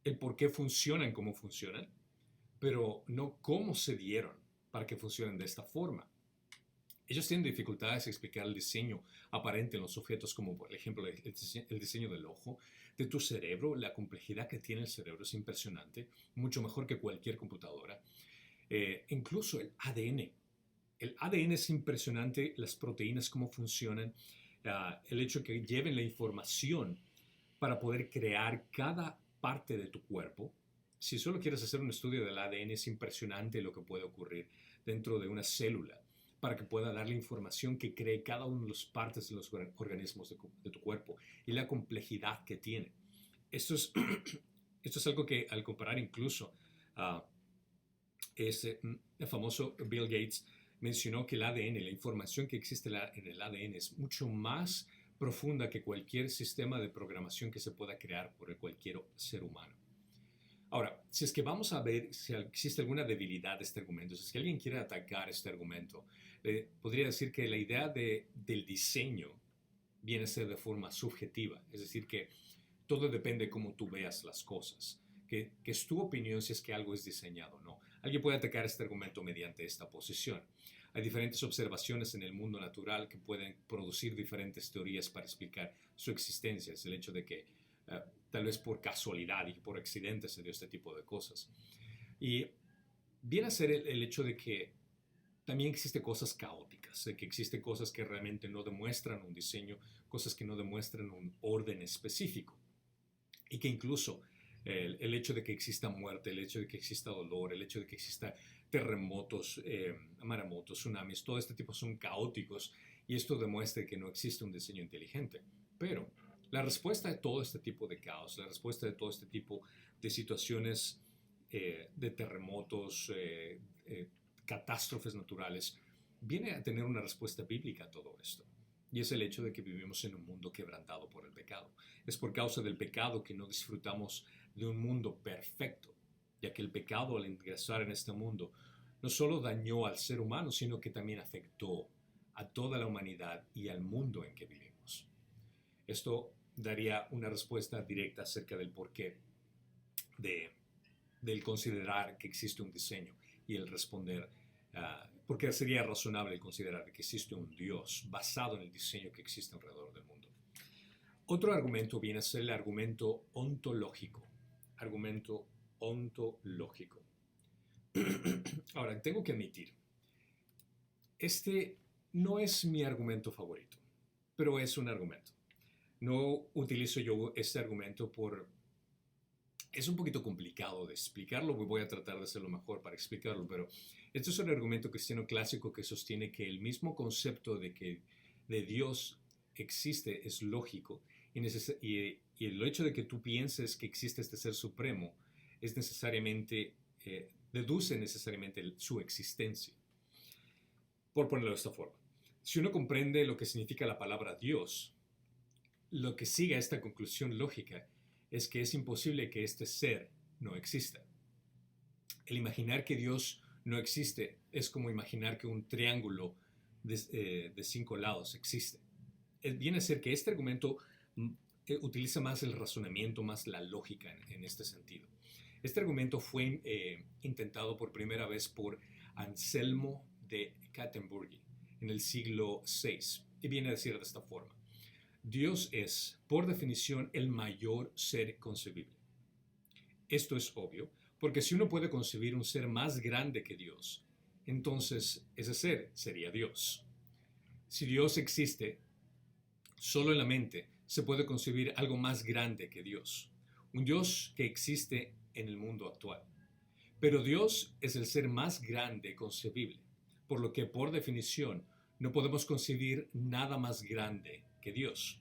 el por qué funcionan como funcionan, pero no cómo se dieron para que funcionen de esta forma. Ellos tienen dificultades en explicar el diseño aparente en los objetos, como por ejemplo el diseño del ojo, de tu cerebro. La complejidad que tiene el cerebro es impresionante, mucho mejor que cualquier computadora. Incluso el ADN. El ADN es impresionante, las proteínas, cómo funcionan, el hecho de que lleven la información para poder crear cada parte de tu cuerpo. Si solo quieres hacer un estudio del ADN, es impresionante lo que puede ocurrir dentro de una célula para que pueda dar la información que cree cada una de las partes de los organismos de tu cuerpo y la complejidad que tiene. Esto es algo que al comparar incluso el famoso Bill Gates mencionó que el ADN, la información que existe en el ADN es mucho más profunda que cualquier sistema de programación que se pueda crear por cualquier ser humano. Ahora, si es que vamos a ver si existe alguna debilidad de este argumento, si es que alguien quiere atacar este argumento, podría decir que la idea del diseño viene a ser de forma subjetiva, es decir, que todo depende de cómo tú veas las cosas, que es tu opinión si es que algo es diseñado o no. Alguien puede atacar este argumento mediante esta posición. Hay diferentes observaciones en el mundo natural que pueden producir diferentes teorías para explicar su existencia. Es el hecho de que tal vez por casualidad y por accidente se dio este tipo de cosas. Y viene a ser el hecho de que también existen cosas caóticas, de que existen cosas que realmente no demuestran un diseño, cosas que no demuestran un orden específico y que incluso El hecho de que exista muerte, el hecho de que exista dolor, el hecho de que exista terremotos, maremotos, tsunamis, todo este tipo son caóticos y esto demuestra que no existe un diseño inteligente. Pero la respuesta de todo este tipo de caos, la respuesta de todo este tipo de situaciones de terremotos, catástrofes naturales, viene a tener una respuesta bíblica a todo esto. Y es el hecho de que vivimos en un mundo quebrantado por el pecado. Es por causa del pecado que no disfrutamos de un mundo perfecto, ya que el pecado al ingresar en este mundo no solo dañó al ser humano, sino que también afectó a toda la humanidad y al mundo en que vivimos. Esto daría una respuesta directa acerca del porqué del considerar que existe un diseño y el responder, porque sería razonable considerar que existe un Dios basado en el diseño que existe alrededor del mundo. Otro argumento viene a ser el argumento ontológico. Argumento ontológico. Ahora, tengo que admitir, este no es mi argumento favorito, pero es un argumento. No utilizo yo este argumento por... Es un poquito complicado de explicarlo, voy a tratar de hacer lo mejor para explicarlo, pero este es un argumento cristiano clásico que sostiene que el mismo concepto de que de Dios existe es lógico y el hecho de que tú pienses que existe este ser supremo es necesariamente, deduce necesariamente su existencia. Por ponerlo de esta forma, si uno comprende lo que significa la palabra Dios, lo que sigue a esta conclusión lógica es que es imposible que este ser no exista. El imaginar que Dios no existe es como imaginar que un triángulo de 5 lados existe. Viene a ser que este argumento utiliza más el razonamiento, más la lógica en este sentido. Este argumento fue intentado por primera vez por Anselmo de Canterbury en el siglo VI y viene a decir de esta forma: Dios es, por definición, el mayor ser concebible. Esto es obvio, porque si uno puede concebir un ser más grande que Dios, entonces ese ser sería Dios. Si Dios existe, solo en la mente se puede concebir algo más grande que Dios, un Dios que existe en el mundo actual. Pero Dios es el ser más grande concebible, por lo que por definición no podemos concebir nada más grande que Dios.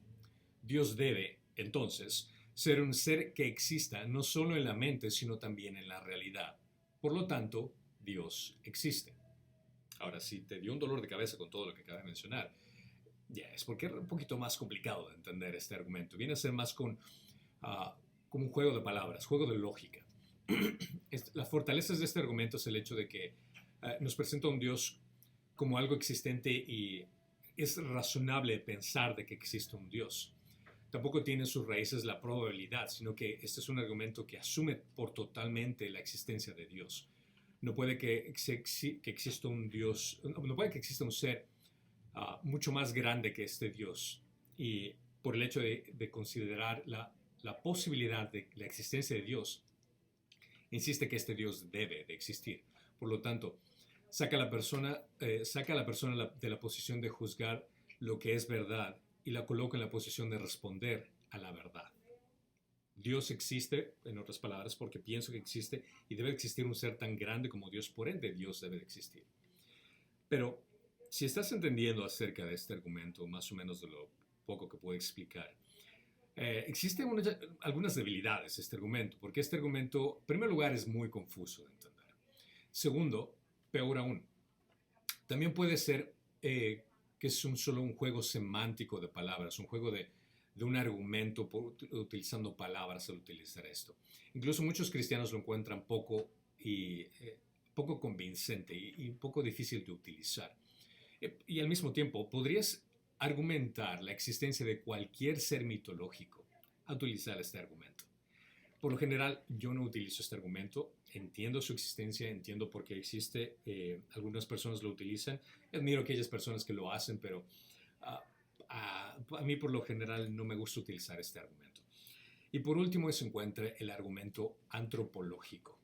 Dios debe, entonces, ser un ser que exista no solo en la mente, sino también en la realidad. Por lo tanto, Dios existe. Ahora, si te dio un dolor de cabeza con todo lo que acabo de mencionar, es porque es un poquito más complicado de entender este argumento. Viene a ser más como un juego de palabras, juego de lógica. Las fortalezas de este argumento es el hecho de que nos presenta a un Dios como algo existente y es razonable pensar de que existe un Dios. Tampoco tiene en sus raíces la probabilidad, sino que este es un argumento que asume por totalmente la existencia de Dios. No puede que exista un Dios, no puede que exista un ser mucho más grande que este Dios. Y por el hecho de considerar la posibilidad de la existencia de Dios, insiste que este Dios debe de existir. Por lo tanto, saca a la persona de la posición de juzgar lo que es verdad y la coloca en la posición de responder a la verdad. Dios existe, en otras palabras, porque pienso que existe y debe existir un ser tan grande como Dios, por ende Dios debe de existir. Pero si estás entendiendo acerca de este argumento, más o menos de lo poco que puedo explicar, existen algunas debilidades de este argumento, porque este argumento, en primer lugar, es muy confuso de entender. Segundo, peor aún, también puede ser que es solo un juego semántico de palabras, un juego de un argumento utilizando palabras al utilizar esto. Incluso muchos cristianos lo encuentran poco convincente y un poco difícil de utilizar. Y al mismo tiempo, podrías argumentar la existencia de cualquier ser mitológico a utilizar este argumento. Por lo general, yo no utilizo este argumento, entiendo su existencia, entiendo por qué existe, algunas personas lo utilizan, admiro a aquellas personas que lo hacen, pero a mí por lo general no me gusta utilizar este argumento. Y por último se encuentra el argumento antropológico.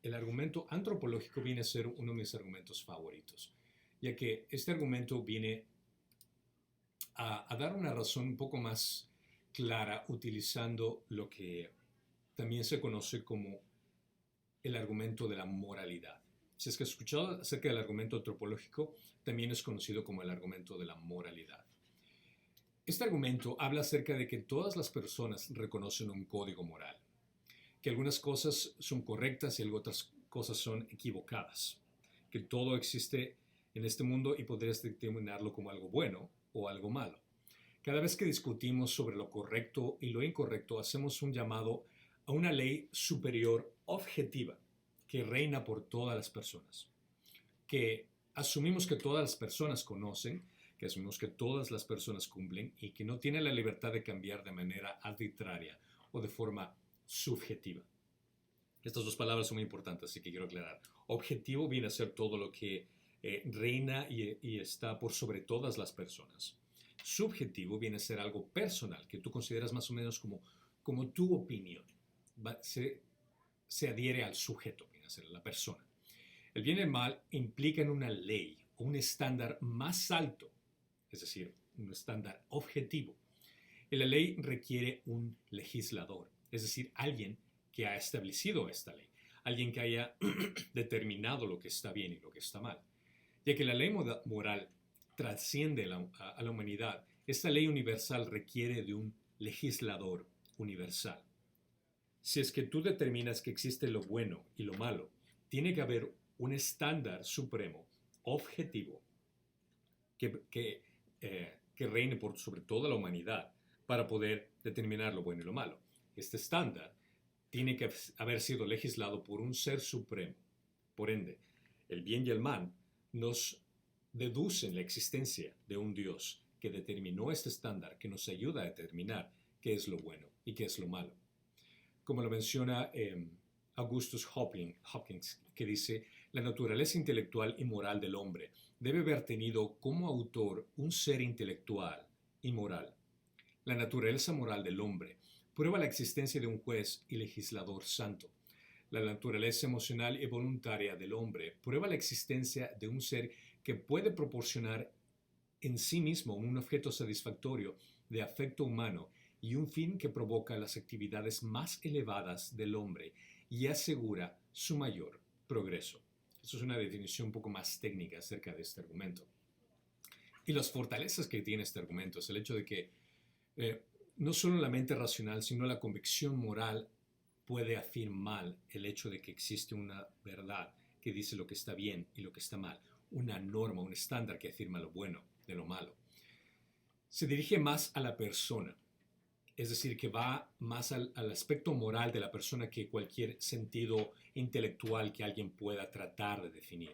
El argumento antropológico viene a ser uno de mis argumentos favoritos, ya que este argumento viene a dar una razón un poco más clara utilizando lo que también se conoce como el argumento de la moralidad. Si es que has escuchado acerca del argumento antropológico, también es conocido como el argumento de la moralidad. Este argumento habla acerca de que todas las personas reconocen un código moral, que algunas cosas son correctas y otras cosas son equivocadas, que todo existe en este mundo y podrías determinarlo como algo bueno o algo malo. Cada vez que discutimos sobre lo correcto y lo incorrecto, hacemos un llamado a una ley superior objetiva que reina por todas las personas, que asumimos que todas las personas conocen, que asumimos que todas las personas cumplen y que no tienen la libertad de cambiar de manera arbitraria o de forma subjetiva. Estas dos palabras son muy importantes, así que quiero aclarar. Objetivo viene a ser todo lo que reina y está por sobre todas las personas. Subjetivo viene a ser algo personal, que tú consideras más o menos como tu opinión. Se adhiere al sujeto, viene a ser la persona. El bien y el mal implican una ley o un estándar más alto, es decir, un estándar objetivo. Y la ley requiere un legislador, es decir, alguien que ha establecido esta ley, alguien que haya determinado lo que está bien y lo que está mal. Ya que la ley moral trasciende a la humanidad, esta ley universal requiere de un legislador universal. Si es que tú determinas que existe lo bueno y lo malo, tiene que haber un estándar supremo, objetivo, que reine por sobre toda la humanidad para poder determinar lo bueno y lo malo. Este estándar tiene que haber sido legislado por un ser supremo. Por ende, el bien y el mal nos deducen la existencia de un Dios que determinó este estándar, que nos ayuda a determinar qué es lo bueno y qué es lo malo. Como lo menciona Augustus Hopkins, que dice, la naturaleza intelectual y moral del hombre debe haber tenido como autor un ser intelectual y moral. La naturaleza moral del hombre prueba la existencia de un juez y legislador santo. La naturaleza emocional y voluntaria del hombre prueba la existencia de un ser que puede proporcionar en sí mismo un objeto satisfactorio de afecto humano y un fin que provoca las actividades más elevadas del hombre y asegura su mayor progreso. Eso es una definición un poco más técnica acerca de este argumento. Y las fortalezas que tiene este argumento es el hecho de que no solo la mente racional, sino la convicción moral puede afirmar el hecho de que existe una verdad que dice lo que está bien y lo que está mal, una norma, un estándar que afirma lo bueno de lo malo. Se dirige más a la persona, es decir, que va más al aspecto moral de la persona que cualquier sentido intelectual que alguien pueda tratar de definir.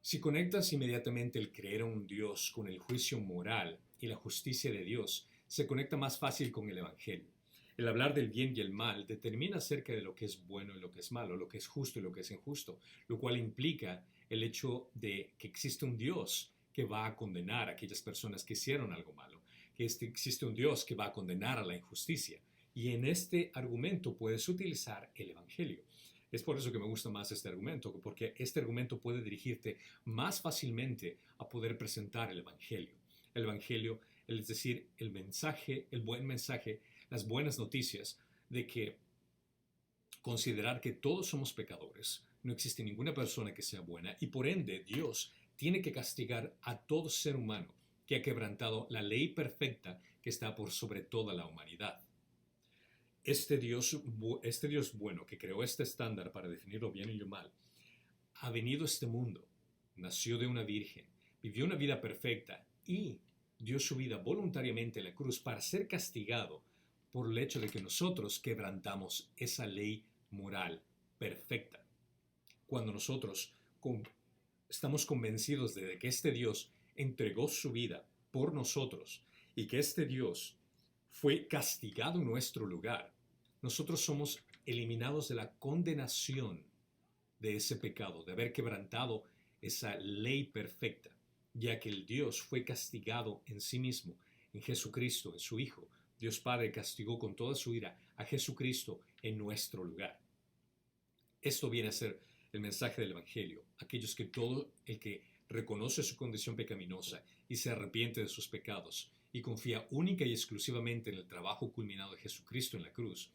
Si conectas inmediatamente el creer a un Dios con el juicio moral y la justicia de Dios, se conecta más fácil con el Evangelio. El hablar del bien y el mal determina acerca de lo que es bueno y lo que es malo, lo que es justo y lo que es injusto, lo cual implica el hecho de que existe un Dios que va a condenar a aquellas personas que hicieron algo malo, que existe un Dios que va a condenar a la injusticia. Y en este argumento puedes utilizar el Evangelio. Es por eso que me gusta más este argumento, porque este argumento puede dirigirte más fácilmente a poder presentar el Evangelio. El Evangelio, es decir, el mensaje, el buen mensaje, las buenas noticias de que considerar que todos somos pecadores, no existe ninguna persona que sea buena y por ende Dios tiene que castigar a todo ser humano que ha quebrantado la ley perfecta que está por sobre toda la humanidad. Este Dios bueno que creó este estándar para definir lo bien y lo mal, ha venido a este mundo, nació de una virgen, vivió una vida perfecta y dio su vida voluntariamente en la cruz para ser castigado por el hecho de que nosotros quebrantamos esa ley moral perfecta. Cuando nosotros estamos convencidos de que este Dios entregó su vida por nosotros y que este Dios fue castigado en nuestro lugar, nosotros somos eliminados de la condenación de ese pecado, de haber quebrantado esa ley perfecta, ya que el Dios fue castigado en sí mismo, en Jesucristo, en su Hijo. Dios Padre castigó con toda su ira a Jesucristo en nuestro lugar. Esto viene a ser el mensaje del Evangelio. Aquellos que todo el que reconoce su condición pecaminosa y se arrepiente de sus pecados y confía única y exclusivamente en el trabajo culminado de Jesucristo en la cruz,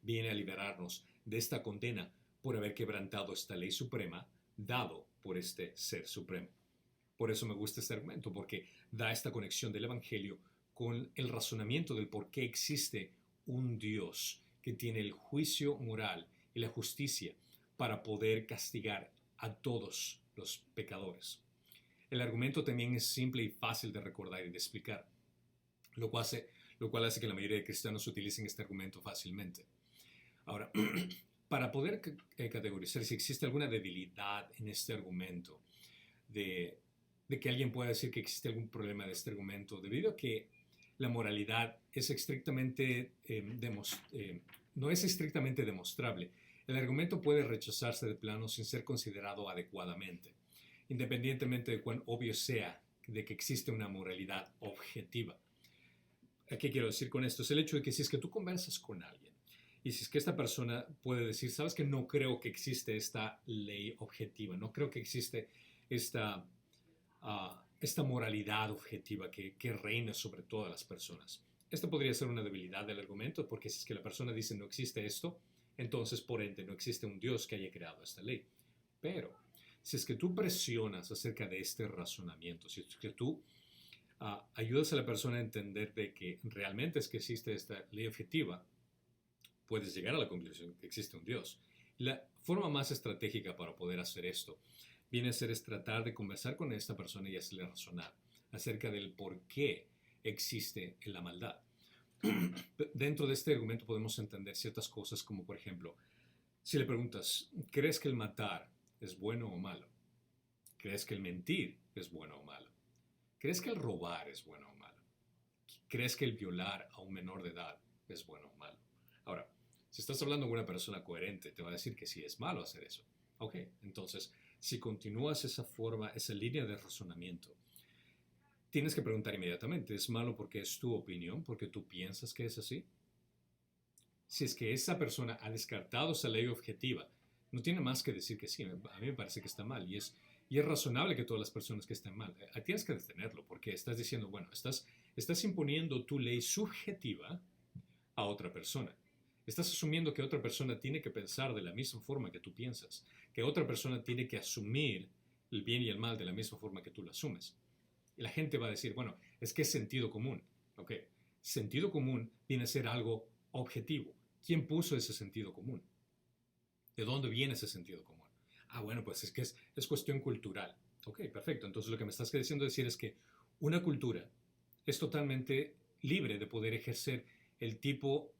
viene a liberarnos de esta condena por haber quebrantado esta ley suprema dado por este ser supremo. Por eso me gusta este argumento, porque da esta conexión del Evangelio con el razonamiento del por qué existe un Dios que tiene el juicio moral y la justicia para poder castigar a todos los pecadores. El argumento también es simple y fácil de recordar y de explicar, lo cual hace que la mayoría de cristianos utilicen este argumento fácilmente. Ahora, para poder categorizar si existe alguna debilidad en este argumento, de que alguien pueda decir que existe algún problema de este argumento, debido a que la moralidad es no es estrictamente demostrable, el argumento puede rechazarse de plano sin ser considerado adecuadamente, independientemente de cuán obvio sea de que existe una moralidad objetiva. ¿Qué quiero decir con esto? Es el hecho de que si es que tú conversas con alguien y si es que esta persona puede decir, sabes que no creo que existe esta ley objetiva, no creo que existe esta moralidad objetiva que reina sobre todas las personas. Esto podría ser una debilidad del argumento, porque si es que la persona dice no existe esto, entonces por ende no existe un Dios que haya creado esta ley. Pero si es que tú presionas acerca de este razonamiento, si es que tú ayudas a la persona a entender de que realmente es que existe esta ley objetiva, puedes llegar a la conclusión que existe un Dios. La forma más estratégica para poder hacer esto viene a ser es tratar de conversar con esta persona y hacerle razonar acerca del por qué existe la maldad. Dentro de este argumento podemos entender ciertas cosas como, por ejemplo, si le preguntas, ¿crees que el matar es bueno o malo? ¿Crees que el mentir es bueno o malo? ¿Crees que el robar es bueno o malo? ¿Crees que el violar a un menor de edad es bueno o malo? Ahora, si estás hablando con una persona coherente, te va a decir que sí es malo hacer eso. Ok, entonces, si continúas esa línea de razonamiento, tienes que preguntar inmediatamente, ¿es malo porque es tu opinión, porque tú piensas que es así? Si es que esa persona ha descartado esa ley objetiva, no tiene más que decir que sí, a mí me parece que está mal y es razonable que todas las personas que estén mal. Tienes que detenerlo porque estás diciendo, bueno, estás imponiendo tu ley subjetiva a otra persona. Estás asumiendo que otra persona tiene que pensar de la misma forma que tú piensas, que otra persona tiene que asumir el bien y el mal de la misma forma que tú lo asumes. Y la gente va a decir, bueno, es que es sentido común. Ok, sentido común viene a ser algo objetivo. ¿Quién puso ese sentido común? ¿De dónde viene ese sentido común? Bueno, pues es que es cuestión cultural. Ok, perfecto. Entonces lo que me estás queriendo decir es que una cultura es totalmente libre de poder ejercer el tipo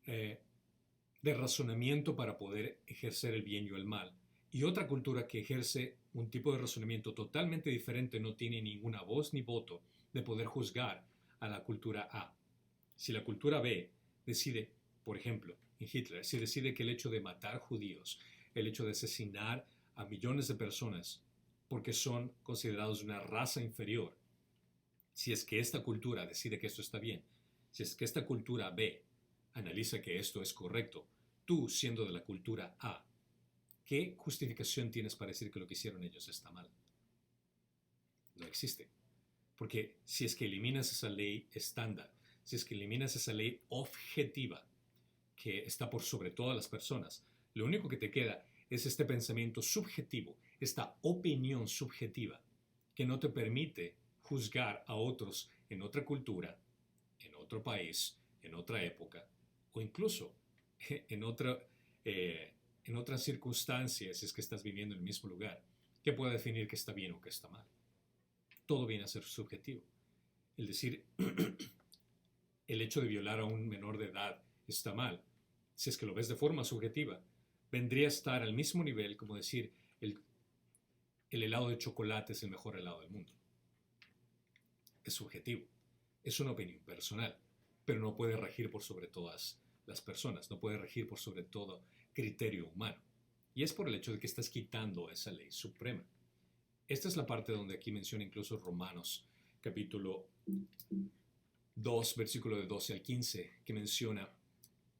de razonamiento para poder ejercer el bien y el mal. Y otra cultura que ejerce un tipo de razonamiento totalmente diferente no tiene ninguna voz ni voto de poder juzgar a la cultura A. Si la cultura B decide, por ejemplo, en Hitler, si decide que el hecho de matar judíos, el hecho de asesinar a millones de personas porque son considerados una raza inferior, si es que esta cultura decide que esto está bien, si es que esta cultura B analiza que esto es correcto, tú siendo de la cultura A, ¿qué justificación tienes para decir que lo que hicieron ellos está mal? No existe. Porque si es que eliminas esa ley estándar, si es que eliminas esa ley objetiva que está por sobre todas las personas, lo único que te queda es este pensamiento subjetivo, esta opinión subjetiva que no te permite juzgar a otros en otra cultura, en otro país, en otra época o incluso en otras circunstancias si es que estás viviendo en el mismo lugar, que pueda definir qué está bien o qué está mal. Todo viene a ser subjetivo. El decir, el hecho de violar a un menor de edad está mal, si es que lo ves de forma subjetiva, vendría a estar al mismo nivel como decir el helado de chocolate es el mejor helado del mundo. Es subjetivo, es una opinión personal, pero no puede regir por sobre todas las personas, no puede regir por sobre todo criterio humano. Y es por el hecho de que estás quitando esa ley suprema. Esta es la parte donde aquí menciona incluso Romanos, capítulo 2, versículo de 12 al 15, que menciona,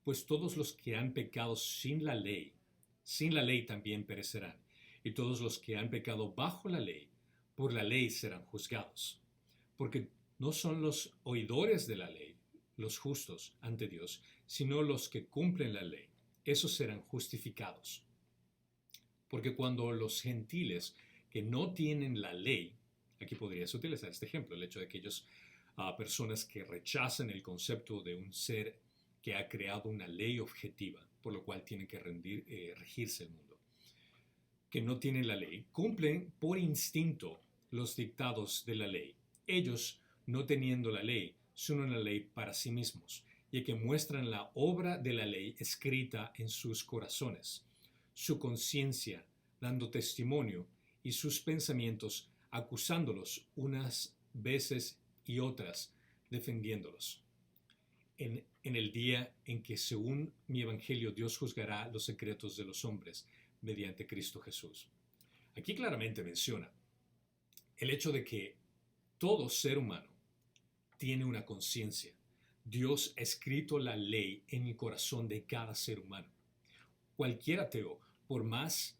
pues todos los que han pecado sin la ley también perecerán, y todos los que han pecado bajo la ley, por la ley serán juzgados. Porque no son los oidores de la ley los justos ante Dios, sino los que cumplen la ley. Esos serán justificados. Porque cuando los gentiles que no tienen la ley, aquí podrías utilizar este ejemplo, el hecho de que ellos, personas que rechazan el concepto de un ser que ha creado una ley objetiva, por lo cual tienen que regirse el mundo, que no tienen la ley, cumplen por instinto los dictados de la ley. Ellos, no teniendo la ley, son una ley para sí mismos, y que muestran la obra de la ley escrita en sus corazones, su conciencia dando testimonio y sus pensamientos acusándolos unas veces y otras defendiéndolos. En el día en que, según mi evangelio, Dios juzgará los secretos de los hombres mediante Cristo Jesús. Aquí claramente menciona el hecho de que todo ser humano tiene una conciencia. Dios ha escrito la ley en el corazón de cada ser humano. Cualquier ateo, por más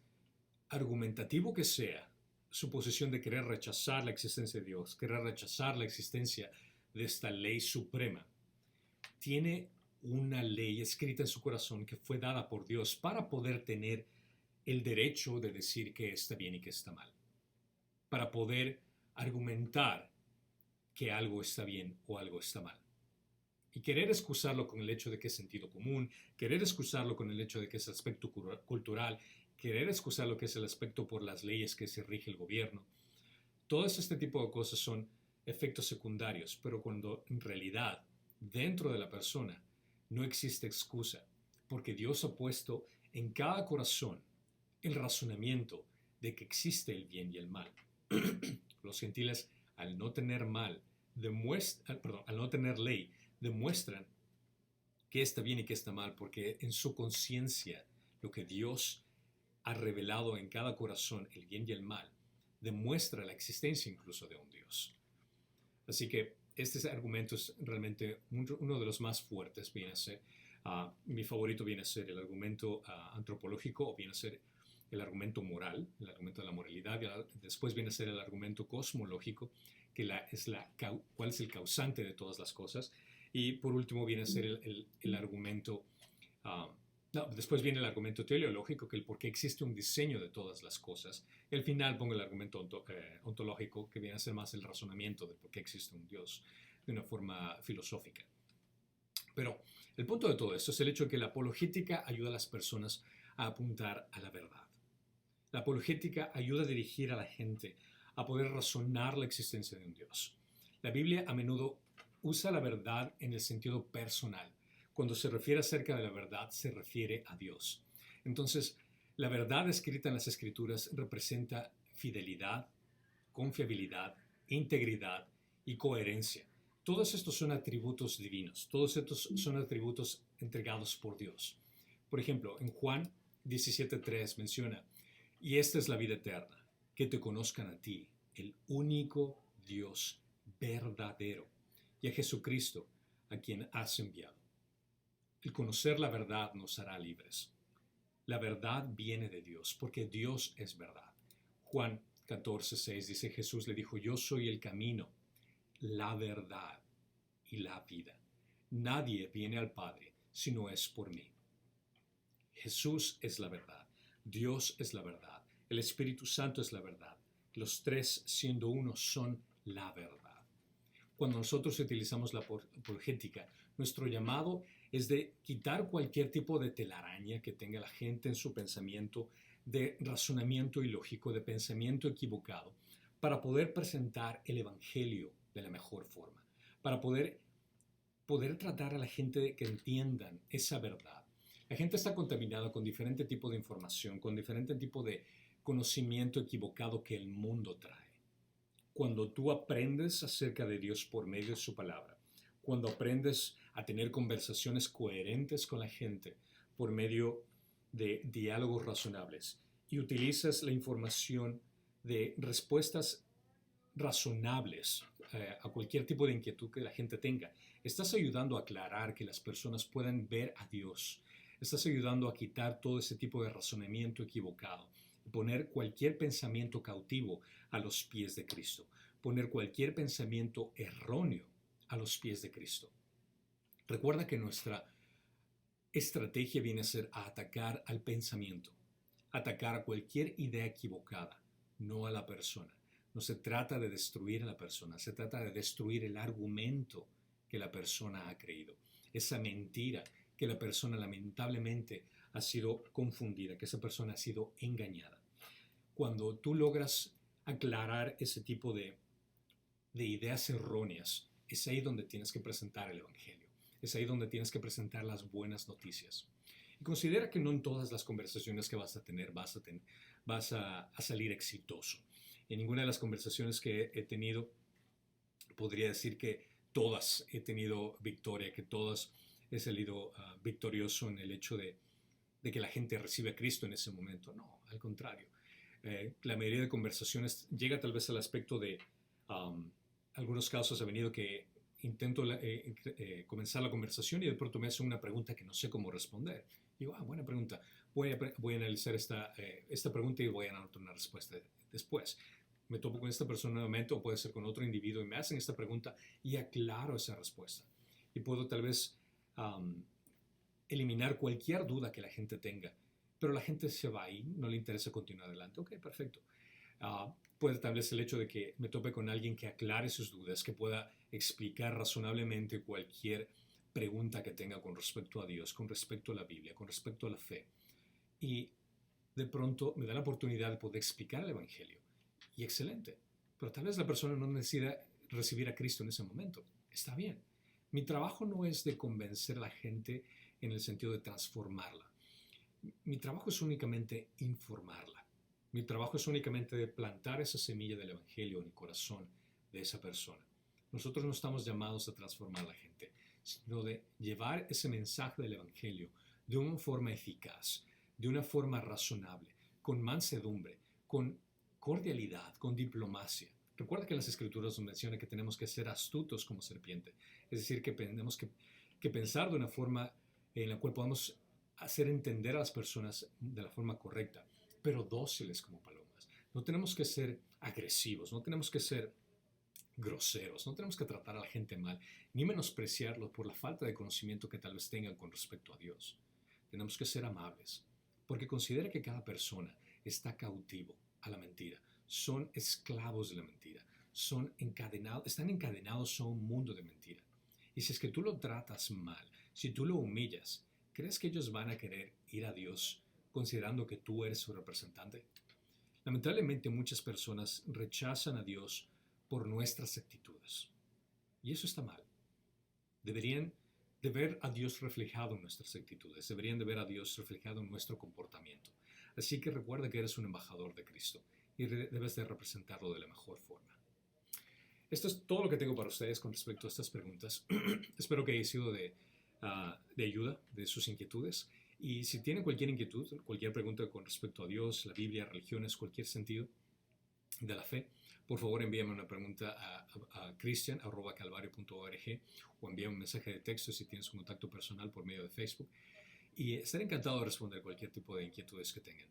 argumentativo que sea su posición de querer rechazar la existencia de Dios, querer rechazar la existencia de esta ley suprema, tiene una ley escrita en su corazón que fue dada por Dios para poder tener el derecho de decir qué está bien y qué está mal, para poder argumentar que algo está bien o algo está mal. Y querer excusarlo con el hecho de que es sentido común, querer excusarlo con el hecho de que es aspecto cultural, querer excusar lo que es el aspecto por las leyes que se rige el gobierno. Todo este tipo de cosas son efectos secundarios, pero cuando en realidad dentro de la persona no existe excusa, porque Dios ha puesto en cada corazón el razonamiento de que existe el bien y el mal. Los gentiles, al no tener al no tener ley, demuestran qué está bien y qué está mal, porque en su conciencia lo que Dios ha revelado en cada corazón, el bien y el mal, demuestra la existencia incluso de un Dios. Así que este argumento es realmente uno de los más fuertes. Viene a ser, mi favorito viene a ser el argumento antropológico, o viene a ser el argumento moral, el argumento de la moralidad. Después viene a ser el argumento cosmológico, que cuál es el causante de todas las cosas. Y por último viene a ser el argumento, después viene el argumento teleológico, que el por qué existe un diseño de todas las cosas. Y al final pongo el argumento ontológico, que viene a ser más el razonamiento de por qué existe un Dios de una forma filosófica. Pero el punto de todo esto es el hecho de que la apologética ayuda a las personas a apuntar a la verdad. La apologética ayuda a dirigir a la gente a poder razonar la existencia de un Dios. La Biblia a menudo usa la verdad en el sentido personal. Cuando se refiere acerca de la verdad, se refiere a Dios. Entonces, la verdad escrita en las Escrituras representa fidelidad, confiabilidad, integridad y coherencia. Todos estos son atributos divinos. Todos estos son atributos entregados por Dios. Por ejemplo, en Juan 17:3 menciona: y esta es la vida eterna, que te conozcan a ti, el único Dios verdadero, y a Jesucristo, a quien has enviado. El conocer la verdad nos hará libres. La verdad viene de Dios, porque Dios es verdad. Juan 14:6 dice: Jesús le dijo: yo soy el camino, la verdad y la vida. Nadie viene al Padre si no es por mí. Jesús es la verdad, Dios es la verdad, el Espíritu Santo es la verdad. Los tres, siendo uno, son la verdad. Cuando nosotros utilizamos la apologética, nuestro llamado es de quitar cualquier tipo de telaraña que tenga la gente en su pensamiento, de razonamiento ilógico, de pensamiento equivocado, para poder presentar el Evangelio de la mejor forma, para poder tratar a la gente de que entiendan esa verdad. La gente está contaminada con diferente tipo de información, con diferente tipo de conocimiento equivocado que el mundo trae. Cuando tú aprendes acerca de Dios por medio de su palabra, cuando aprendes a tener conversaciones coherentes con la gente por medio de diálogos razonables y utilizas la información de respuestas razonables a cualquier tipo de inquietud que la gente tenga, estás ayudando a aclarar que las personas puedan ver a Dios. Estás ayudando a quitar todo ese tipo de razonamiento equivocado, poner cualquier pensamiento cautivo a los pies de Cristo, poner cualquier pensamiento erróneo a los pies de Cristo. Recuerda que nuestra estrategia viene a ser a atacar al pensamiento, atacar a cualquier idea equivocada, no a la persona. No se trata de destruir a la persona, se trata de destruir el argumento que la persona ha creído, esa mentira que la persona lamentablemente ha sido confundida, que esa persona ha sido engañada. Cuando tú logras aclarar ese tipo de ideas erróneas, es ahí donde tienes que presentar el Evangelio. Es ahí donde tienes que presentar las buenas noticias. Y considera que no en todas las conversaciones que vas a tener vas a salir exitoso. En ninguna de las conversaciones que he tenido podría decir que todas he tenido victoria, que todas he salido victorioso en el hecho de que la gente recibe a Cristo en ese momento. No, al contrario. La mayoría de conversaciones llega tal vez al aspecto de algunos casos ha venido que intento comenzar la conversación y de pronto me hacen una pregunta que no sé cómo responder. Digo, buena pregunta. Voy a analizar esta pregunta y voy a dar una respuesta después. Me topo con esta persona nuevamente o puede ser con otro individuo y me hacen esta pregunta y aclaro esa respuesta. Y puedo tal vez eliminar cualquier duda que la gente tenga, pero la gente se va y no le interesa continuar adelante. Ok, perfecto. Puede tal vez el hecho de que me tope con alguien que aclare sus dudas, que pueda explicar razonablemente cualquier pregunta que tenga con respecto a Dios, con respecto a la Biblia, con respecto a la fe. Y de pronto me da la oportunidad de poder explicar el Evangelio. Y excelente. Pero tal vez la persona no necesita recibir a Cristo en ese momento. Está bien. Mi trabajo no es de convencer a la gente en el sentido de transformarla. Mi trabajo es únicamente informarla. Mi trabajo es únicamente de plantar esa semilla del Evangelio en el corazón de esa persona. Nosotros no estamos llamados a transformar a la gente, sino de llevar ese mensaje del Evangelio de una forma eficaz, de una forma razonable, con mansedumbre, con cordialidad, con diplomacia. Recuerda que las Escrituras nos mencionan que tenemos que ser astutos como serpiente, es decir, que tenemos que pensar de una forma en la cual podamos hacer entender a las personas de la forma correcta, pero dóciles como palomas. No tenemos que ser agresivos, no tenemos que ser groseros, no tenemos que tratar a la gente mal, ni menospreciarlos por la falta de conocimiento que tal vez tengan con respecto a Dios. Tenemos que ser amables, porque considera que cada persona está cautivo a la mentira, son esclavos de la mentira, están encadenados a un mundo de mentira. Y si es que tú lo tratas mal, si tú lo humillas, ¿crees que ellos van a querer ir a Dios considerando que tú eres su representante? Lamentablemente muchas personas rechazan a Dios por nuestras actitudes. Y eso está mal. Deberían de ver a Dios reflejado en nuestras actitudes, deberían de ver a Dios reflejado en nuestro comportamiento. Así que recuerda que eres un embajador de Cristo y debes de representarlo de la mejor forma. Esto es todo lo que tengo para ustedes con respecto a estas preguntas. Espero que haya sido de ayuda de sus inquietudes. Y si tienen cualquier inquietud, cualquier pregunta con respecto a Dios, la Biblia, religiones, cualquier sentido de la fe, por favor envíame una pregunta a christian@calvario.org o envíame un mensaje de texto si tienes un contacto personal por medio de Facebook. Y estaré encantado de responder cualquier tipo de inquietudes que tengan.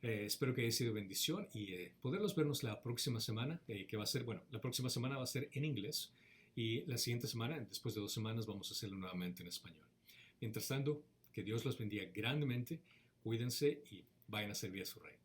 Espero que haya sido bendición y poderlos vernos la próxima semana, que va a ser, bueno, la próxima semana va a ser en inglés y la siguiente semana, después de 2 semanas, vamos a hacerlo nuevamente en español. Mientras tanto, que Dios los bendiga grandemente, cuídense y vayan a servir a su Rey.